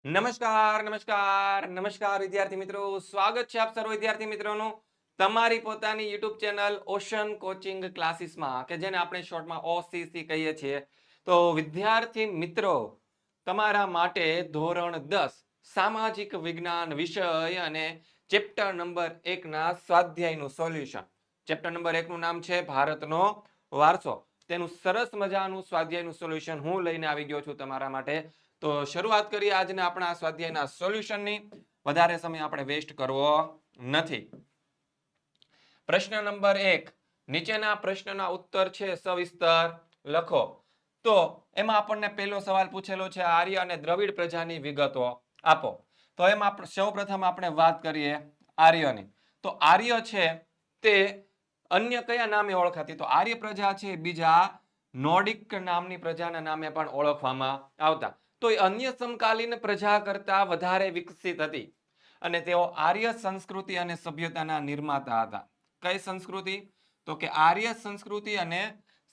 નમસ્કાર નમસ્કાર નમસ્કાર વિદ્યાર્થી મિત્રો, સ્વાગત છે આપ સર્વ વિદ્યાર્થી મિત્રોનું તમારી પોતાની યુટ્યુબ ચેનલ ઓશન કોચિંગ ક્લાસીસમાં, કે જેને આપણે શોર્ટમાં OCC કહીએ છીએ. તો વિદ્યાર્થી મિત્રો, તમારા માટે ધોરણ 10 સામાજિક વિજ્ઞાન વિષય અને ચેપ્ટર નંબર 1 ના સ્વાધ્યાયનું સોલ્યુશન. ચેપ્ટર નંબર 1 નું નામ છે ભારતનો વારસો. તેનું સરસ મજાનું સ્વાધ્યાયનું સોલ્યુશન હું લઈને આવી ગયો છું તમારા માટે. તો શરૂઆત કરીએ આજના આપણા સ્વાધ્યાયના સોલ્યુશનની. વધારે સમય આપણે વેસ્ટ કરવો નથી. પ્રશ્ન નંબર 1, નીચેના પ્રશ્નના ઉત્તર છે સવિસ્તર લખો. તો એમાં આપણને પહેલો સવાલ પૂછેલો છે, આર્ય અને દ્રવિડ પ્રજાની વિગતો આપો. તો એમાં સૌપ્રથમ આપણે વાત કરીએ આર્યની. તો આર્ય છે તે અન્ય કયા નામે ઓળખાતી? તો આર્ય પ્રજા છે બીજા નોર્ડિક નામની પ્રજાના નામે પણ ઓળખવામાં આવતા. તો એ અન્ય સમકાલીન પ્રજા કરતા વધારે વિકસિત હતી અને તેઓ આર્ય સંસ્કૃતિ અને સભ્યતાના નિર્માતા હતા. કઈ સંસ્કૃતિ? તો કે આર્ય સંસ્કૃતિ અને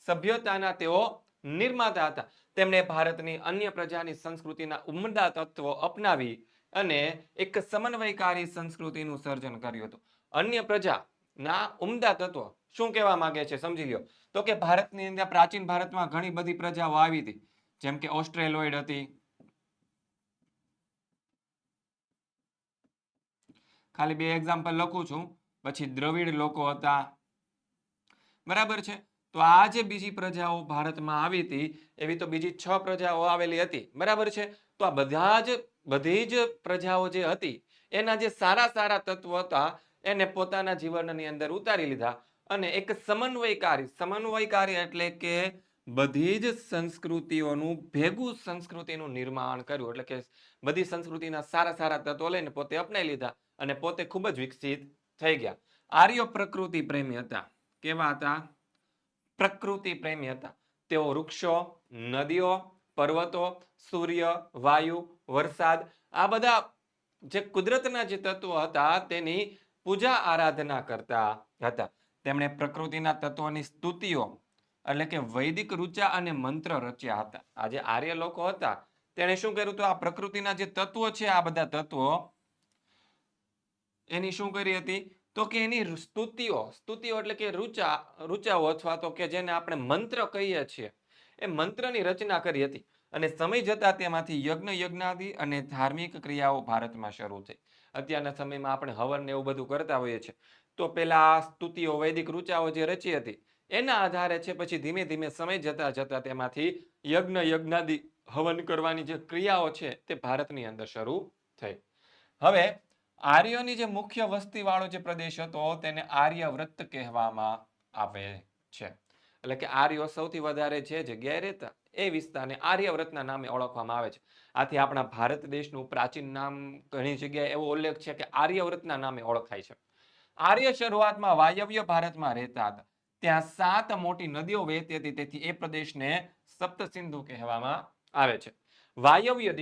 સભ્યતાના તેઓ નિર્માતા હતા. તેમણે ભારતની અન્ય પ્રજાની સંસ્કૃતિના ઉમદા તત્વો અપનાવી અને એક સમન્વયકારી સંસ્કૃતિનું સર્જન કર્યું હતું. અન્ય પ્રજાના ઉમદા તત્વો શું કહેવા માંગે છે સમજી લો. તો કે ભારતની અંદર પ્રાચીન ભારતમાં ઘણી બધી પ્રજાઓ આવી હતી, જેમ કે ઓસ્ટ્રેલોઇડ હતી. ખાલી બે એક્ઝામ્પલ લખું છું. પછી દ્રવિડ લોકો હતા, બરાબર છે. તો આ જે બીજી પ્રજાઓ ભારતમાં આવી હતી એવી તો બીજી 6 પ્રજાઓ આવેલી હતી, બરાબર છે. તો આ બધી જ પ્રજાઓ જે હતી એના જે સારા સારા તત્વો હતા એને પોતાના જીવનની અંદર ઉતારી લીધા અને એક સમન્વયકારી એટલે કે બધી જ સંસ્કૃતિઓનું ભેગું સંસ્કૃતિનું નિર્માણ કર્યું. એટલે કે બધી સંસ્કૃતિના સારા સારા તત્વો લઈને પોતે અપનાવી લીધા અને પોતે ખૂબ જ વિકસિત થઈ ગયા. આર્યો પ્રકૃતિ પ્રેમી હતા. કેવા હતા? પ્રકૃતિ પ્રેમી હતા. તેઓ વૃક્ષો, નદીઓ, પર્વતો, સૂર્ય, વાયુ, વરસાદ, આ બધા જે કુદરતના જે તત્વો હતા તેની પૂજા આરાધના કરતા હતા. તેમણે પ્રકૃતિના તત્વોની સ્તુતિઓ એટલે કે વૈદિક ઋચા અને મંત્ર રચ્યા હતા. આ જે આર્ય લોકો હતા તેણે શું કર્યું? તો આ પ્રકૃતિના જે તત્વો છે, આ બધા તત્વો એની શું કરી હતી? તો કે એની સ્તુતિઓ એટલે કે ઋચાઓ અથવા તો કે જેને આપણે મંત્ર કહીએ છીએ એ મંત્રની રચના કરી હતી. અને સમય જતા તેમાંથી યજ્ઞાદિ અને ધાર્મિક ક્રિયાઓ ભારતમાં શરૂ થઈ. અત્યારના સમયમાં આપણે હવન ને એવું બધું કરતા હોઈએ છીએ. તો પેલા સ્તુતિઓ વૈદિક ઋચાઓ જે રચી હતી એના આધારે છે પછી ધીમે ધીમે સમય જતા તેમાંથી યજ્ઞાદિ હવન કરવાની જે ક્રિયાઓ છે તે ભારતની અંદર શરૂ થઈ. હવે આર્યોની જે મુખ્ય વસ્તી વાળો જે પ્રદેશ હતો તેને આર્યવ્રત કહેવામાં આવે છે. એટલે કે આર્યો સૌથી વધારે જે જગ્યાએ રહેતા એ વિસ્તારને આર્યવ્રતના નામે ઓળખવામાં આવે છે. આથી આપણા ભારત દેશનું પ્રાચીન નામ ઘણી જગ્યાએ એવો ઉલ્લેખ છે કે આર્યવ્રતના નામે ઓળખાય છે. આર્ય શરૂઆતમાં વાયવ્ય ભારતમાં રહેતા હતા. ત્યાં 7 મોટી નદીઓ વહેતી હતી, તેથી એ પ્રદેશને સપ્તસિંધુ કહેવામાં આવે છે. વાયવ્ય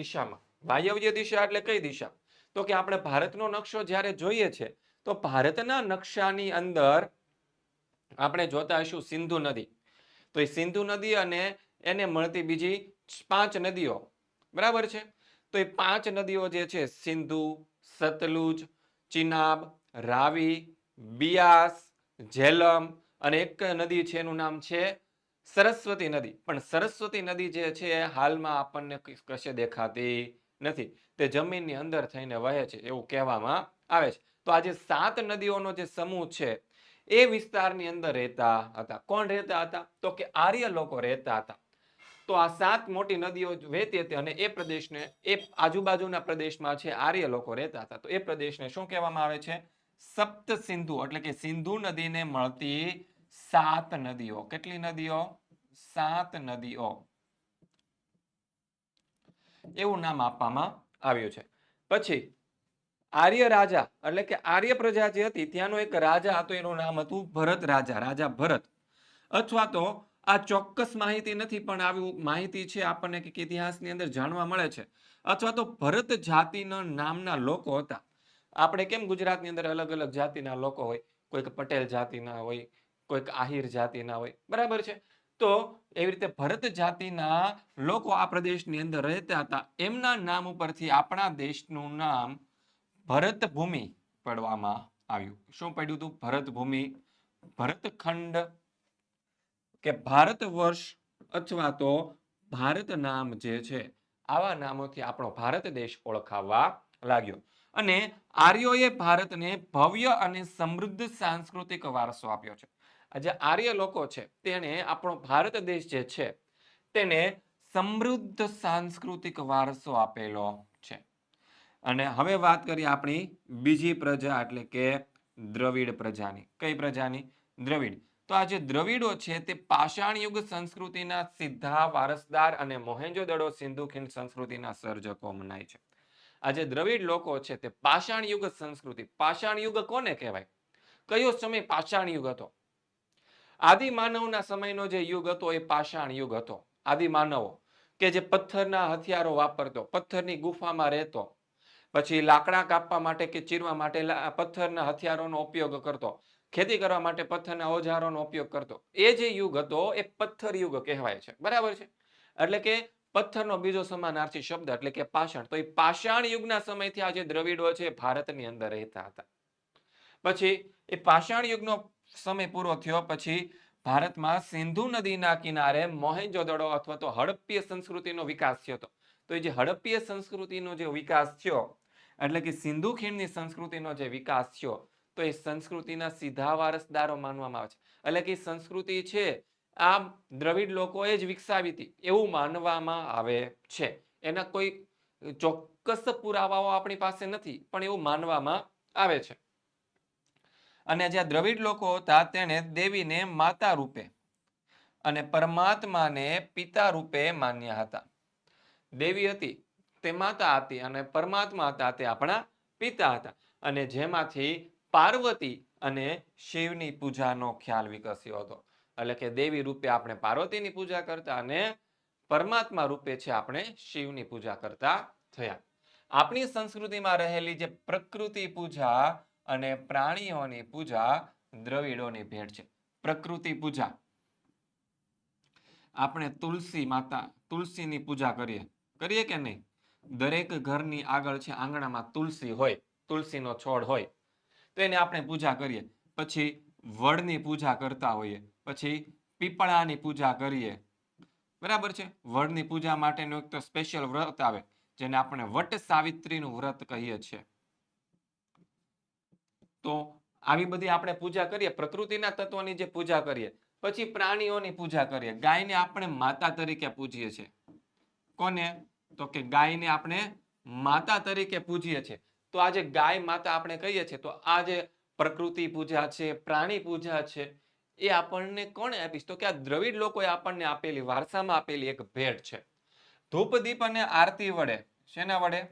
દિશા એટલે કઈ દિશા? તો કે આપણે ભારતનો નકશો જ્યારે જોઈએ છે તો ભારતના નકશાની અંદર આપણે જોતા હશું સિંધુ નદી. તો એ સિંધુ નદી અને એને મળતી બીજી 5 નદીઓ, બરાબર છે. તો એ 5 નદીઓ જે છે સિંધુ, સતલુજ, ચિનાબ, રાવી, બિયાસ, ઝેલમ અને એક નદી છે એનું નામ છે સરસ્વતી નદી. પણ સરસ્વતી નદી જે છે હાલમાં આપણને કશે દેખાતી નથી, તે જમીનની અંદર થઈને વહે છે એવું કહેવામાં આવે છે. તો આ જે 7 નદીઓનો જે સમૂહ છે એ વિસ્તારની અંદર રહેતા હતા. કોણ રહેતા હતા? તો કે આર્ય લોકો રહેતા હતા. તો આ 7 મોટી નદીઓ વહેતી હતી અને એ પ્રદેશને, એ આજુબાજુના પ્રદેશમાં છે આર્ય લોકો રહેતા હતા. તો એ પ્રદેશને શું કહેવામાં આવે છે? સપ્ત સિંધુ. એટલે કે સિંધુ નદીને મળતી 7 નદીઓ. કેટલી નદીઓ? 7 નદીઓ, એવું નામ આપવામાં આવ્યું છે. પછી આર્ય રાજા એટલે કે આર્ય પ્રજા જે હતી ત્યાંનો એક રાજા હતો, એનું નામ હતું ભરત રાજા, રાજા ભરત. અથવા તો આ ચોક્કસ માહિતી નથી પણ આવી માહિતી છે આપણને કે ઇતિહાસની અંદર જાણવા મળે છે. અથવા તો ભરત જાતિના નામના લોકો હતા. આપણે કેમ ગુજરાતની અંદર અલગ અલગ જાતિના લોકો હોય, કોઈક પટેલ જાતિના હોય, કોઈક આહિર જાતિના હોય, બરાબર છે. તો એવી રીતે ભરત જાતિના લોકો આ પ્રદેશની અંદર રહેતા હતા. એમના નામ ઉપરથી આપણા દેશનું નામ ભરત ભૂમિ પડવામાં આવ્યું. શું પડ્યું હતું? ભરત ભૂમિ, ભરતખંડ કે ભારત વર્ષ અથવા તો ભારત નામ જે છે આવા નામોથી આપણો ભારત દેશ ઓળખાવા લાગ્યો. અને આર્યોએ ભારતને ભવ્ય અને સમૃદ્ધ સાંસ્કૃતિક વારસો આપ્યો છે. આ જે આર્ય લોકો છે તેને આપણો ભારત દેશ જે છે તેને સમૃદ્ધ સાંસ્કૃતિક વારસો આપેલો છે. અને હવે વાત કરીએ આપણી બીજી પ્રજા એટલે કે દ્રવિડ પ્રજાની. કઈ પ્રજાની? દ્રવિડ. તો આ જે દ્રવિડો છે તે પાષાણ યુગ સંસ્કૃતિના સીધા વારસદાર અને મોહેંજો-દડો સિંધુ ખીણ સંસ્કૃતિના સર્જકો મનાય છે. આ જે દ્રવિડ લોકો છે તે પાષાણ યુગ સંસ્કૃતિ. પાષાણ યુગ કોને કહેવાય? કયો સમય પાષાણ યુગ હતો? આદિ માનવના સમયનો જે યુગ હતો એ પાષાણ યુગ હતો. આદિ માનવો કે જે પથ્થરના હથિયારો વાપરતો, પથ્થરની ગુફામાં રહેતો, પછી લાકડા કાપવા માટે કે ચીરવા માટે પથ્થરના હથિયારોનો ઉપયોગ કરતો, ખેતી કરવા માટે પથ્થરના ઓજારોનો ઉપયોગ કરતો. એ જે યુગ હતો એ પથ્થર યુગ કહેવાય છે. બરાબર છે? એટલે કે પથ્થરનો બીજો સમાનાર્થી શબ્દ એટલે કે પાષાણ. તો એ પાષાણ યુગના સમયથી આ જે દ્રવિડો છે ભારતની અંદર રહેતા હતા. પછી એ પાષાણ યુગનો સમય પૂરો થયો પછી ભારતમાં સિંધુ નદીના કિનારે મોહેંજો-દડો અથવા તો હડપ્પીય સંસ્કૃતિનો વિકાસ થયો હતો. તો એ જે હડપ્પીય સંસ્કૃતિનો જે વિકાસ થયો એટલે કે સિંધુ ખીણની સંસ્કૃતિનો જે વિકાસ થયો તો એ સંસ્કૃતિના સીધા વારસદારો માનવામાં આવે છે. એટલે કે સંસ્કૃતિ છે આ દ્રવિડ લોકોએ જ વિકસાવી હતી એવું માનવામાં આવે છે. એના કોઈ ચોક્કસ પુરાવાઓ આપણી પાસે નથી પણ એવું માનવામાં આવે છે. અને જે દ્રવિડ લોકો હતા તેને દેવીને માતા રૂપે અને પરમાત્માને પિતા રૂપે માન્યા હતા. દેવી હતી તે માતા હતી અને પરમાત્મા હતા તે આપણા પિતા હતા. અને જેમાંથી પાર્વતી અને શિવની પૂજાનો ખ્યાલ વિકસ્યો હતો. એટલે કે દેવી રૂપે આપણે પાર્વતીની પૂજા કરતા અને પરમાત્મા રૂપે છે આપણે શિવની પૂજા કરતા થયા. આપણી સંસ્કૃતિમાં રહેલી જે પ્રકૃતિ પૂજા અને પ્રાણીઓની પૂજા દ્રવિડોની ભેટ છે. પ્રકૃતિ પૂજા આપણે તુલસી માતા, તુલસીની પૂજા કરીએ કે નહીં? દરેક ઘરની આગળ છે આંગણામાં તુલસી હોય, તુલસીનો છોડ હોય તો એને આપણે પૂજા કરીએ. પછી વડની પૂજા કરતા હોઈએ, પછી પીપળાની પૂજા કરીએ. બરાબર છે? વડની પૂજા માટેનું એક તો સ્પેશિયલ વ્રત આવે જેને આપણે વટ સાવિત્રીનું વ્રત કહીએ છીએ. તો આવી બધી આપણે પૂજા કરીએ, પ્રકૃતિના તત્વોની જે પૂજા કરીએ. પછી પ્રાણીઓની પૂજા કરીએ. ગાયને આપણે માતા તરીકે પૂજીએ છીએ. કોને? તો કે ગાયને આપણે માતા તરીકે પૂજીએ છીએ. તો આ જે ગાય માતા આપણે કહીએ છીએ તો આ જે પ્રકૃતિ પૂજા છે, પ્રાણી પૂજા છે એ આપણને કોણે આપી? તો કે આ દ્રવિડ લોકોએ આપણને આપેલી, વારસામાં આપેલી એક ભેટ છે. ધૂપ, દીપ અને આરતી વડે. શેના વડે?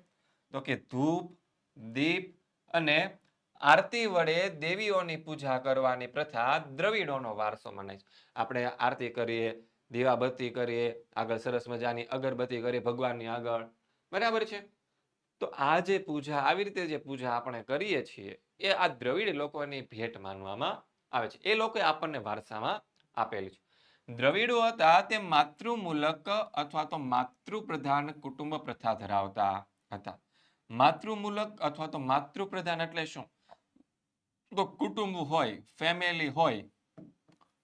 તો કે ધૂપ, દીપ અને આરતી વડે દેવીઓની પૂજા કરવાની પ્રથા દ્રવિડોનો વારસો મનાય છે. આપણે આરતી કરીએ, દીવાબત્તી કરીએ, આગળ સરસ મજાની અગરબત્તી કરીએ ભગવાનની આગળ. બરાબર છે? તો આ જે પૂજા, આવી રીતે જે પૂજા આપણે કરીએ છીએ એ આ દ્રવિડ લોકોની ભેટ માનવામાં આવે છે. એ લોકોએ આપણને વારસામાં આપેલી છે. દ્રવિડો હતા તે માતૃમૂલક અથવા તો માતૃપ્રધાન કુટુંબ પ્રથા ધરાવતા હતા. માતૃમૂલક અથવા તો માતૃપ્રધાન એટલે શું? તો કુટુંબ હોય, ફેમિલી હોય.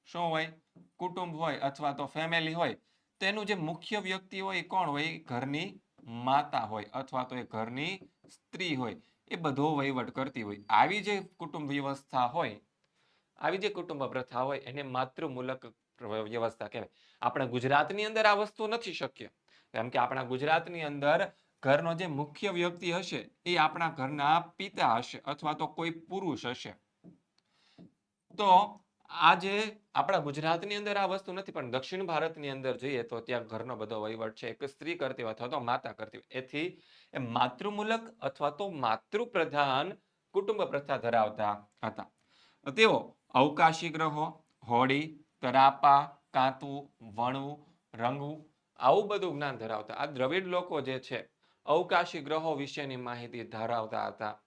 શું હોય? કુટુંબ હોય અથવા તો ફેમિલી હોય. તેનું જે મુખ્ય વ્યક્તિ હોય એ કોણ હોય? ઘરની માતા હોય અથવા તો એ ઘરની સ્ત્રી હોય. એ બધો વહીવટ કરતી હોય. આવી જે કુટુંબ વ્યવસ્થા હોય, આવી જે કુટુંબ પ્રથા હોય એને માતૃમૂલક વ્યવસ્થા કહેવાય. આપણા ગુજરાતની અંદર આ વસ્તુ નથી શક્ય. કેમ કે આપણા ગુજરાતની અંદર ઘરનો જે મુખ્ય વ્યક્તિ હશે એ આપણા ઘરના પિતા હશે અથવા તો કોઈ પુરુષ હશે. તો આજે આપણા ગુજરાતની અંદર આ વસ્તુ નથી પણ દક્ષિણ ભારતની અંદર જોઈએ તો ત્યાં ઘરનો બધો વહીવટ છે એક સ્ત્રી કરતી હોય અથવા તો માતા કરતી હોય. એથી એ માતૃમૂલક અથવા તો માતૃપ્રધાન કુટુંબ પ્રથા ધરાવતા હતા. તેઓ અવકાશી ગ્રહો, હોડી, તરાપા, કાંતું, વણવું, રંગવું આવું બધું જ્ઞાન ધરાવતા. આ દ્રવિડ લોકો જે છે અવકાશી ગ્રહો વિશેની માહિતી ધરાવતા હતા.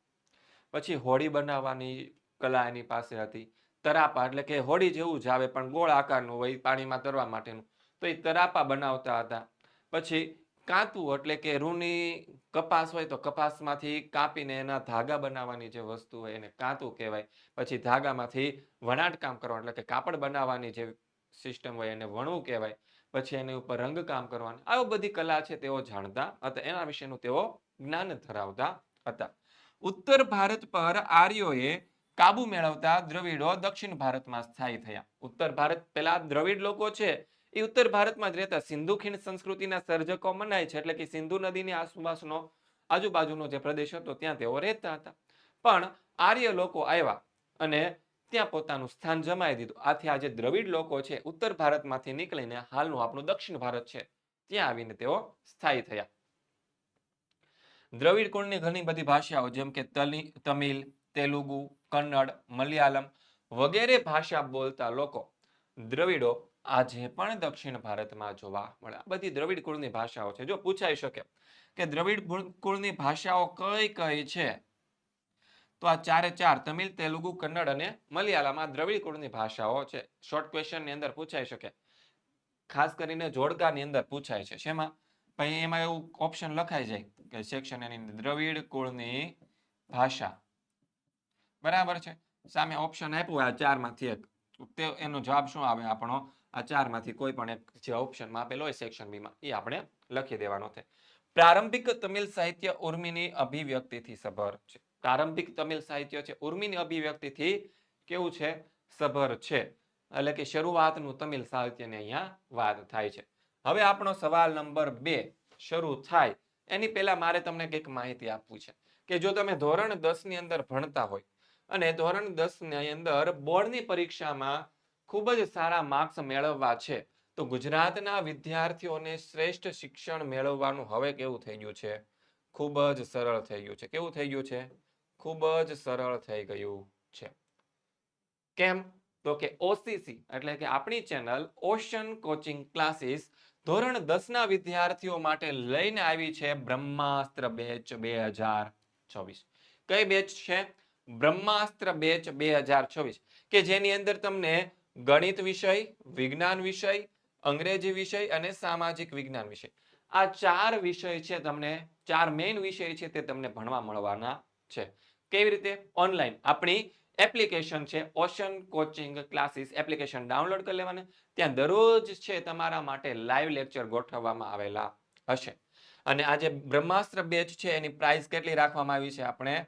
પછી હોડી બનાવવાની કલા એની પાસે હતી. તરાપા એટલે કે હોડી જેવું જ આવે પણ ગોળ આકારનું હોય પાણીમાં તરવા માટેનું, તો એ તરાપા બનાવતા હતા. પછી કાંતું એટલે કે રૂની કપાસ હોય તો કપાસમાંથી કાપીને એના ધાગા બનાવવાની જે વસ્તુ હોય એને કાંતું કહેવાય. પછી ધાગામાંથી વણાટકામ કરવાનું એટલે કે કાપડ બનાવવાની જે સિસ્ટમ હોય એને વણવું કહેવાય. પછી એની ઉપર રંગકામ કરવાનું, આવી બધી કલા છે તેઓ જાણતા હતા, એના વિશેનું તેઓ જ્ઞાન ધરાવતા હતા. ઉત્તર ભારત પર આર્યોએ કાબુ મેળવતા દ્રવિડો દક્ષિણ ભારતમાં સ્થાયી થયા. ઉત્તર ભારત પેલા દ્રવિડ લોકો છે એ ઉત્તર ભારતમાં જ રહેતા. સિંધુ ખીણ સંસ્કૃતિના સર્જકો મનાય છે, એટલે કે સિંધુ નદીની આસપાસનો આજુબાજુનો જે પ્રદેશ હતો ત્યાં તેઓ રહેતા હતા. પણ આર્ય લોકો આવ્યા અને ત્યાં પોતાનું સ્થાન જમાવી દીધું. આથી આ જે દ્રવિડ લોકો છે ઉત્તર ભારતમાંથી નીકળીને હાલનું આપણું દક્ષિણ ભારત છે ત્યાં આવીને તેઓ સ્થાયી થયા. દ્રવિડ કુળની ઘણી બધી ભાષાઓ જેમ કે તમિલ, તેલુગુ, કન્નડ, મલયાલમ વગેરે ભાષા બોલતા લોકો દ્રવિડો આજે પણ દક્ષિણ ભારતમાં જોવા મળે. આ બધી દ્રવિડ કુળની ભાષાઓ છે. જો પૂછાઈ શકે કે દ્રવિડ કુળની ભાષાઓ કઈ કઈ છે, તો આ ચારે ચાર તમિલ, તેલુગુ, કન્નડ અને મલયાલમ આ દ્રવિડ કુળની ભાષાઓ છે. શોર્ટ ક્વેશ્ચનની અંદર પૂછાઈ શકે, ખાસ કરીને જોડકાની અંદર પૂછાય છે. શેમાં? પછી એમાં એવું ઓપ્શન લખાઈ જાય કે સેક્શન એની દ્રવિડ કુળની ભાષા, બરાબર છે. સામે ઓપ્શન આપ્યું આ ચારમાંથી એક, તે એનો જવાબ શું આવે આપણો? આ ચારમાંથી કોઈ પણ એક જે ઓપ્શનમાં આપેલો હોય સેક્શન બી માં એ આપણે લખી દેવાનો છે. પ્રારંભિક તમિલ સાહિત્ય ઉર્મિની અભિવ્યક્તિથી સભર છે. પ્રારંભિક તમિલ સાહિત્ય છે ઉર્મિની અભિવ્યક્તિથી કેવું છે? સભર છે. એટલે કે શરૂઆતનું તમિલ સાહિત્યની અહીંયા વાત થાય છે. હવે આપણો સવાલ નંબર 2 શરૂ થાય એની પહેલા મારે તમને કંઈક માહિતી આપવી છે કે જો તમે ધોરણ 10 ની અંદર ભણતા હોય અને ધોરણ 10 ની અંદર બોર્ડની પરીક્ષામાં ખૂબ જ સારા માર્ક્સ મેળવવા છે, તો ગુજરાતના વિદ્યાર્થીઓને શ્રેષ્ઠ શિક્ષણ મેળવવાનું હવે કેવું થઈ ગયું છે? ખૂબ જ સરળ થઈ ગયું છે. કેવું થઈ ગયું છે? ખૂબ જ સરળ થઈ ગયું છે. કેમ? તો કે ઓસીસી એટલે કે આપણી ચેનલ ઓશન કોચિંગ ક્લાસીસ ધોરણ 10 ના વિદ્યાર્થીઓ માટે લઈને આવી છે બ્રહ્માસ્ત્ર બેચ 2024. કઈ બેચ છે? બ્રહ્માસ્ત્ર બેચ 2024 કે જેની અંદર તમને ગણિત વિષય, વિજ્ઞાન વિષય, અંગ્રેજી વિષય અને સામાજિક વિજ્ઞાન વિષય આ 4 વિષય છે, તમને 4 મેઇન વિષય છે તે તમને ભણવા મળવાના છે. કેવી રીતે? ઓનલાઈન આપણી એપ્લિકેશન છે ocean coaching classes, application download કરી લેવાના. ત્યાં દરરોજ છે તમારા માટે લાઈવ લેક્ચર ગોઠવવામાં આવેલા હશે. અને આ જે બ્રહ્માસ્ત્ર બેચ છે એની પ્રાઇસ કેટલી રાખવામાં આવી છે? આપણે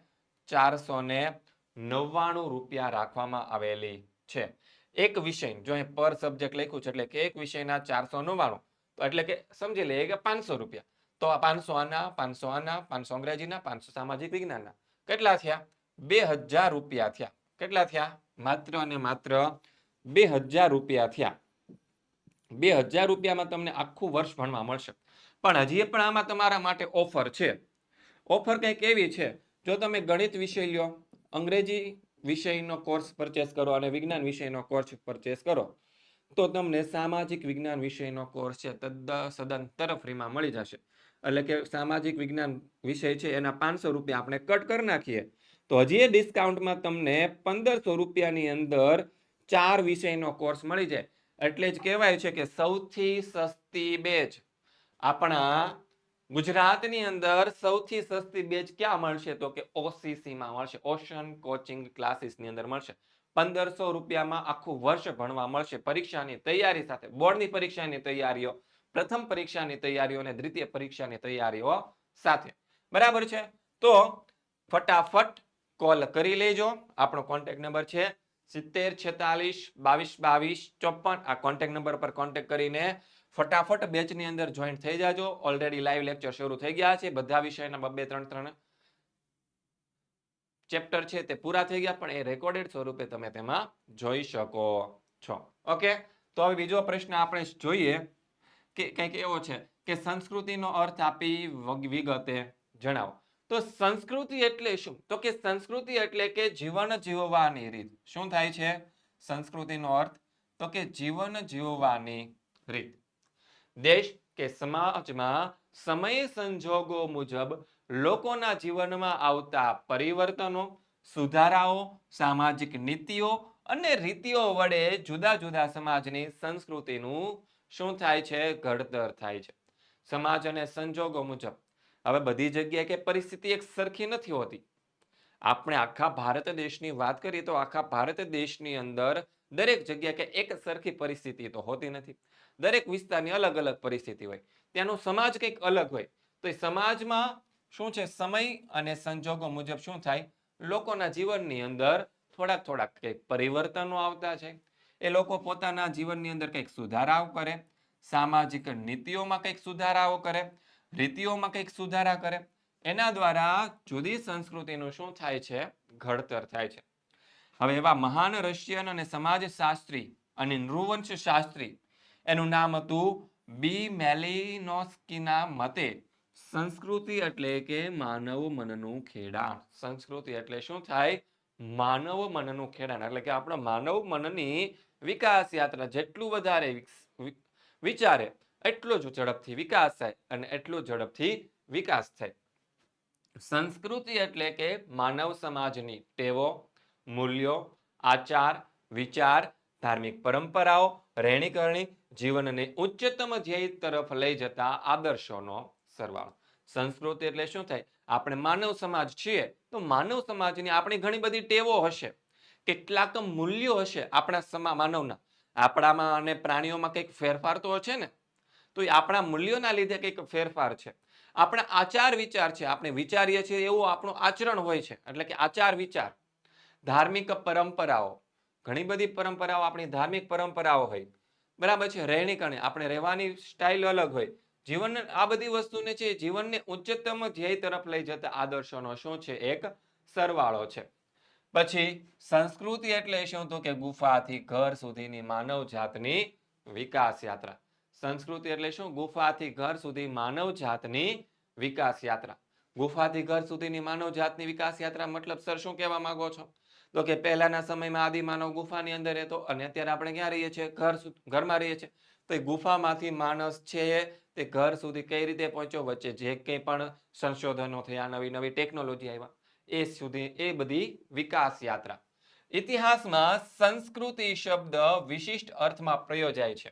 499 રૂપિયા રાખવામાં આવેલી છે. એક વિષય જો અહીં પર સબ્જેક્ટ લખ્યું છે એટલે કે એક વિષયના 499, તો એટલે કે સમજી લઈએ કે 500 રૂપિયા. તો 500 આના, 500 આના, 500 અંગ્રેજીના, 500 સામાજિક વિજ્ઞાનના, કેટલા થયા? 2000 રૂપિયા થયા. કેટલા થયા? માત્ર અને માત્ર 2000 રૂપિયા થયા. 2000 રૂપિયામાં તમને આખું વર્ષ ભણવા મળશે. પણ હજી પણ આમાં તમારા માટે ઓફર છે. ઓફર કંઈક એવી છે, જો તમે ગણિત વિષય લ્યો, અંગ્રેજી વિષયનો કોર્સ પરચેસ કરો અને વિજ્ઞાન વિષયનો કોર્સ પરચેસ કરો, તો તમને સામાજિક વિજ્ઞાન વિષયનો કોર્સ છે સદંતર ફ્રીમાં મળી જશે. એટલે કે સામાજિક વિજ્ઞાન વિષય છે એના 500 રૂપિયા આપણે કટ કરી નાખીએ તો હજી એ ડિસ્કાઉન્ટમાં તમને 1500 રૂપિયાની અંદર 4 વિષયનો કોર્સ મળી જાય. એટલે જ કહેવાય છે કે સૌથી સસ્તી બેચ આપણા ગુજરાતની અંદર સૌથી સસ્તી બેચ ક્યાં મળશે? તો કે ઓસીસી માં મળશે, ઓશન કોચિંગ ક્લાસીસની અંદર મળશે. 1500 રૂપિયામાં આખું વર્ષ ભણવા મળશે પરીક્ષાની તૈયારી સાથે, બોર્ડની પરીક્ષાની તૈયારીઓ, પ્રથમ પરીક્ષાની તૈયારીઓ અને દ્વિતીય પરીક્ષાની તૈયારીઓ સાથે. બરાબર છે? તો ફટાફટ કોલ કરી લેજો. આપણો કોન્ટેક્ટ નંબર છે 7046222254. આ કોન્ટેક્ટ નંબર પર કોન્ટેક્ટ કરીને ફટાફટ બેચની અંદર જોઈન થઈ જાજો. ઓલરેડી લાઈવ લેક્ચર શરૂ થઈ ગયા છે. બધા વિષયના 2-3 ચેપ્ટર છે તે પૂરા થઈ ગયા, પણ એ રેકોર્ડેડ સ્વરૂપે તમે તેમાં જોઈ શકો છો. ઓકે, તો હવે બીજો પ્રશ્ન આપણે જોઈએ કે કંઈક એવો છે કે સંસ્કૃતિનો અર્થ આપી વિગતે જણાવો. તો સંસ્કૃતિ એટલે શું? તો કે સંસ્કૃતિ એટલે કે જીવન જીવવાની રીત. શું થાય છે? સંસ્કૃતિનો અર્થ તો કે જીવન જીવવાની રીત. દેશ કે સમાજમાં સમય સંજોગો મુજબ લોકોના જીવનમાં આવતા પરિવર્તનો, સુધારાઓ, સામાજિક નીતિઓ અને રીતિઓ વડે જુદા જુદા સમાજની સંસ્કૃતિનું શું થાય છે? ઘડતર થાય છે. સમાજ અને સંજોગો મુજબ. હવે બધી જગ્યાએ કે પરિસ્થિતિ એક સરખી નથી હોતી. આપણે આખા ભારત દેશની વાત કરીએ તો આખા ભારત દેશની અંદર દરેક જગ્યા કે એક સરખી પરિસ્થિતિ તો હોતી નથી. દરેક વિસ્તારની અલગ અલગ પરિસ્થિતિ હોય. ત્યાંનો સમાજ કંઈક અલગ હોય. તો એ સમાજમાં શું છે? સમય અને સંજોગો મુજબ શું થાય? લોકોના જીવનની અંદર થોડાક કંઈક પરિવર્તનો આવતા છે. એ લોકો પોતાના જીવનની અંદર કંઈક સુધારાઓ કરે, સામાજિક નીતિઓમાં કંઈક સુધારાઓ કરે, રીતિઓમાં કંઈક સુધારા કરે. એના દ્વારા જુદી સંસ્કૃતિનું શું થાય છે? ઘડતર થાય છે. હવે એવા મહાન રશિયન અને સમાજશાસ્ત્રી અને નૃવંશ શાસ્ત્રી, એનું નામ હતું બી મેલિનોસ્કીના મતે સંસ્કૃતિ એટલે કે માનવ મનનું ખેડાણ. સંસ્કૃતિ એટલે શું થાય? માનવ મનનું ખેડાણ. એટલે કે આપણા માનવ મનની વિકાસ યાત્રા જેટલું વધારે વિચારે એટલો જ ઝડપથી વિકાસ થાય અને એટલો ઝડપથી વિકાસ થાય. સંસ્કૃતિ એટલે કે માનવ સમાજની ટેવો, મૂલ્યો, આચાર, વિચાર, ધાર્મિક પરંપરાઓ, રહેણીકરણી, જીવનને ઉચ્ચતમ ધ્યેય તરફ લઈ જતા આદર્શોનો સરવાળો. સંસ્કૃતિ એટલે શું થાય? આપણે માનવ સમાજ છીએ તો માનવ સમાજની આપણી ઘણી બધી ટેવો હશે, કેટલાક મૂલ્યો હશે આપણા માનવના. આપણામાં અને પ્રાણીઓમાં કંઈક ફેરફાર તો છે ને, તો એ આપણા મૂલ્યોના લીધે કંઈક ફેરફાર છે. આપણા આચાર વિચાર છે, આપણે વિચારીએ છીએ એવું આપણું આચરણ હોય છે, એટલે કે આચાર વિચાર. ધાર્મિક પરંપરાઓ, ઘણી બધી પરંપરાઓ આપણી ધાર્મિક પરંપરાઓ હોય, બરાબર છે. રહેણીકરણી, આપણે રહેવાની સ્ટાઇલ અલગ હોય. જીવન, આ બધી વસ્તુને છે જીવનને ઉચ્ચતમ ધ્યેય તરફ લઈ જતા આદર્શોનો શું છે? એક સરવાળો છે. પછી સંસ્કૃતિ એટલે શું? તો કે ગુફાથી ઘર સુધીની માનવ જાતની વિકાસ યાત્રા. સંસ્કૃતિ એટલે શું? ગુફાથી ઘર સુધી માનવ જાતની વિકાસ યાત્રા. ગુફાથી ઘર સુધીની માનવ જાતની વિકાસ યાત્રા મતલબ સર શું કહેવા માંગો છો? તો કે પહેલાના સમયમાં આદિમાનવ ગુફાની અંદર રહેતો અને અત્યારે આપણે ક્યાં રહીએ છીએ? ઘરમાં રહીએ છીએ. તો એ ગુફામાંથી માણસ છે તે ઘર સુધી કઈ રીતે પહોંચ્યો? વચ્ચે જે કંઈ પણ સંશોધનો થયા, નવી નવી ટેકનોલોજી આવ્યા, એ સુધી એ બધી વિકાસ યાત્રા. ઇતિહાસમાં સંસ્કૃતિ શબ્દ વિશિષ્ટ અર્થમાં પ્રયોજાય છે.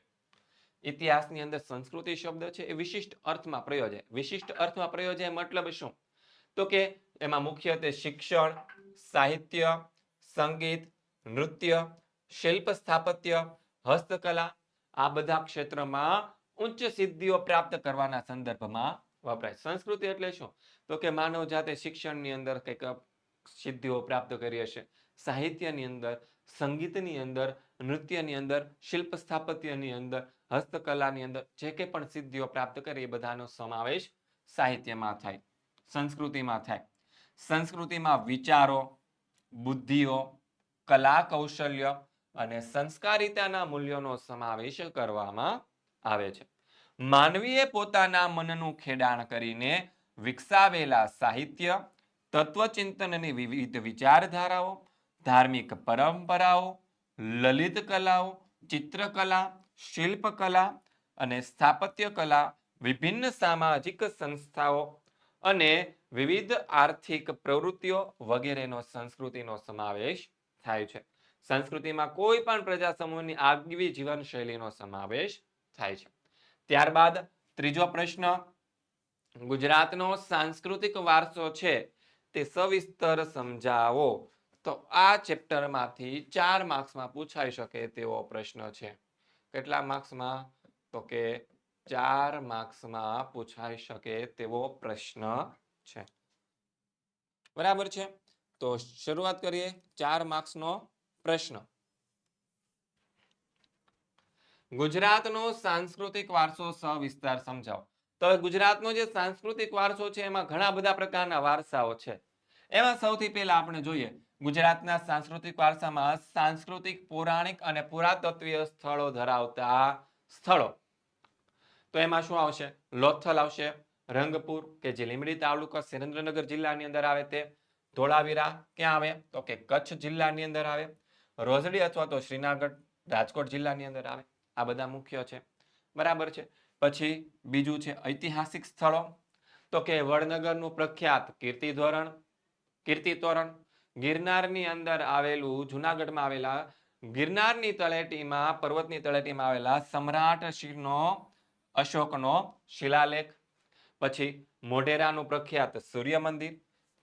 ઇતિહાસની અંદર સંસ્કૃતિ શબ્દ છે એ વિશિષ્ટ અર્થમાં પ્રયોજાય. વિશિષ્ટ અર્થમાં પ્રયોજાય મતલબ શું? તો કે એમાં મુખ્યત્વે શિક્ષણ, સાહિત્ય, સંગીત, નૃત્ય, શિલ્પ સ્થાપત્ય, હસ્તકલા, આ બધા ક્ષેત્રમાં ઉચ્ચ સિદ્ધિઓ પ્રાપ્ત કરવાના સંદર્ભમાં વપરાય. સંસ્કૃતિ એટલે શું? તો કે માનવ જાતે શિક્ષણની અંદર કંઈક સિદ્ધિઓ પ્રાપ્ત કરી હશે, સાહિત્યની અંદર, સંગીતની અંદર, નૃત્યની અંદર, શિલ્પ સ્થાપત્યની અંદર, હસ્તકલાની અંદર જે કંઈ પણ સિદ્ધિઓ પ્રાપ્ત કરી એ બધાનો સમાવેશ સાહિત્યમાં થાય, સંસ્કૃતિમાં થાય. સંસ્કૃતિમાં વિચારો, બુદ્ધિઓ, કલા કૌશલ્ય અને સંસ્કારિતાના મૂલ્યોનો સમાવેશ કરવામાં આવે છે. માનવીએ પોતાના મનનું ખેડાણ કરીને વિકસાવેલા સાહિત્ય, તત્વચિંતનની વિવિધ વિચારધારાઓ, ધાર્મિક પરંપરાઓ, લલિત કલાઓ, ચિત્રકલા, શિલ્પકલા અને સ્થાપત્ય કલા, વિભિન્ન સામાજિક સંસ્થાઓ અને વિવિધ આર્થિક પ્રવૃત્તિઓ વગેરેનો સંસ્કૃતિનો સમાવેશ થાય છે. સંસ્કૃતિમાં કોઈ પણ પ્રજા સમૂહની આગવી જીવનશૈલીનો સમાવેશ થાય છે. ત્યારબાદ ત્રીજો પ્રશ્ન, ગુજરાતનો સાંસ્કૃતિક વારસો છે તે સવિસ્તર સમજાવો. તો આ ચેપ્ટરમાંથી 4 માર્ક્સમાં પૂછાઈ શકે તેવો પ્રશ્ન છે. કેટલા માર્ક્સમાં? તો કે 4 માર્ક્સમાં પૂછાઈ શકે તેવો પ્રશ્ન છે. બરાબર છે. તો શરૂઆત કરીએ 4 માર્ક્સનો પ્રશ્ન. ગુજરાતનો સાંસ્કૃતિક વારસો સવિસ્તાર સમજાવો. તો ગુજરાતનો જે સાંસ્કૃતિક વારસો છે એમાં ઘણા બધા પ્રકારના વારસાઓ છે. એમાં સૌથી પહેલા આપણે જોઈએ ગુજરાતના સાંસ્કૃતિક વારસામાં સાંસ્કૃતિક, પૌરાણિક અને પુરાતત્વીય સ્થળો ધરાવતા સ્થળો. તો એમાં શું આવશે? લોથલ આવશે, રંગપુર કે જે લીંબડી તાલુકા સુરેન્દ્રનગર જિલ્લાની અંદર આવે તે, ધોળાવીરા ક્યાં આવે? તો કે કચ્છ જિલ્લાની અંદર આવે, રોજડી અથવા તો શ્રીનગર રાજકોટ જિલ્લાની અંદર આવે. આ બધા મુખ્ય છે. બરાબર છે. પછી બીજું છે ઐતિહાસિક સ્થળો. તો કે વડનગરનું પ્રખ્યાત કીર્તિ તોરણ, ગિરનારની અંદર આવેલું જુનાગઢમાં આવેલા ગિરનારની તળેટીમાં, પર્વતની તળેટીમાં આવેલા સમ્રાટશીલનો અશોકનો શિલાલેખ, પછી મોઢેરાનું પ્રખ્યાત સૂર્ય મંદિર,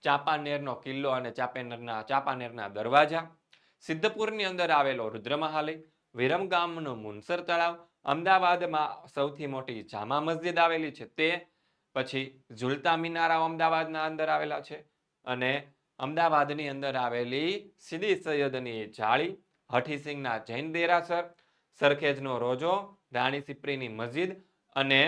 ચાંપાનેરનો કિલ્લો અને ચાંપાનેરના દરવાજા, સિદ્ધપુરની અંદર આવેલો રુદ્રમહાલય, વિરમગામનું મુનસર તળાવ, અમદાવાદમાં સૌથી મોટી જામા મસ્જિદ આવેલી છે તે, પછી ઝુલતા મિનારા અમદાવાદના અંદર આવેલા છે, અને અમદાવાદની અંદર આવેલી સીદી સૈયદની જાળી, હઠીસિંહના જૈન દેરાસર, સરખેજનો રોજો, રાણી સિપ્રીની મસ્જિદ અને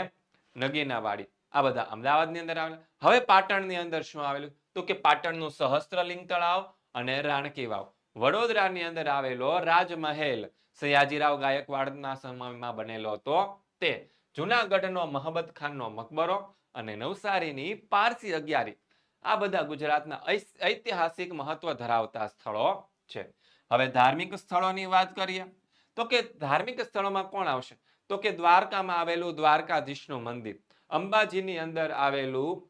નગીના વાડી, આ બધા અમદાવાદની અંદર આવેલા. હવે પાટણની અંદર શું આવેલું? તો કે પાટણનું સહસ્ત્રલિંગ તળાવ અને રાણકી વાવ. વડોદરાની અંદર આવેલો રાજમહેલ સયાજીરાવ ગાયકવાડના સમયમાં બનેલો હતો તે, જુનાગઢનો મહબત ખાનનો મકબરો અને નવસારીની પારસી અગિયારી, આ બધા ગુજરાતના ઐતિહાસિક મહત્વ ધરાવતા સ્થળો છે. હવે ધાર્મિક સ્થળોની વાત કરીએ તો કે ધાર્મિક સ્થળોમાં કોણ આવશે? તો કે દ્વારકામાં આવેલું દ્વારકાધીશનું મંદિર, અંબાજીની અંદર આવેલું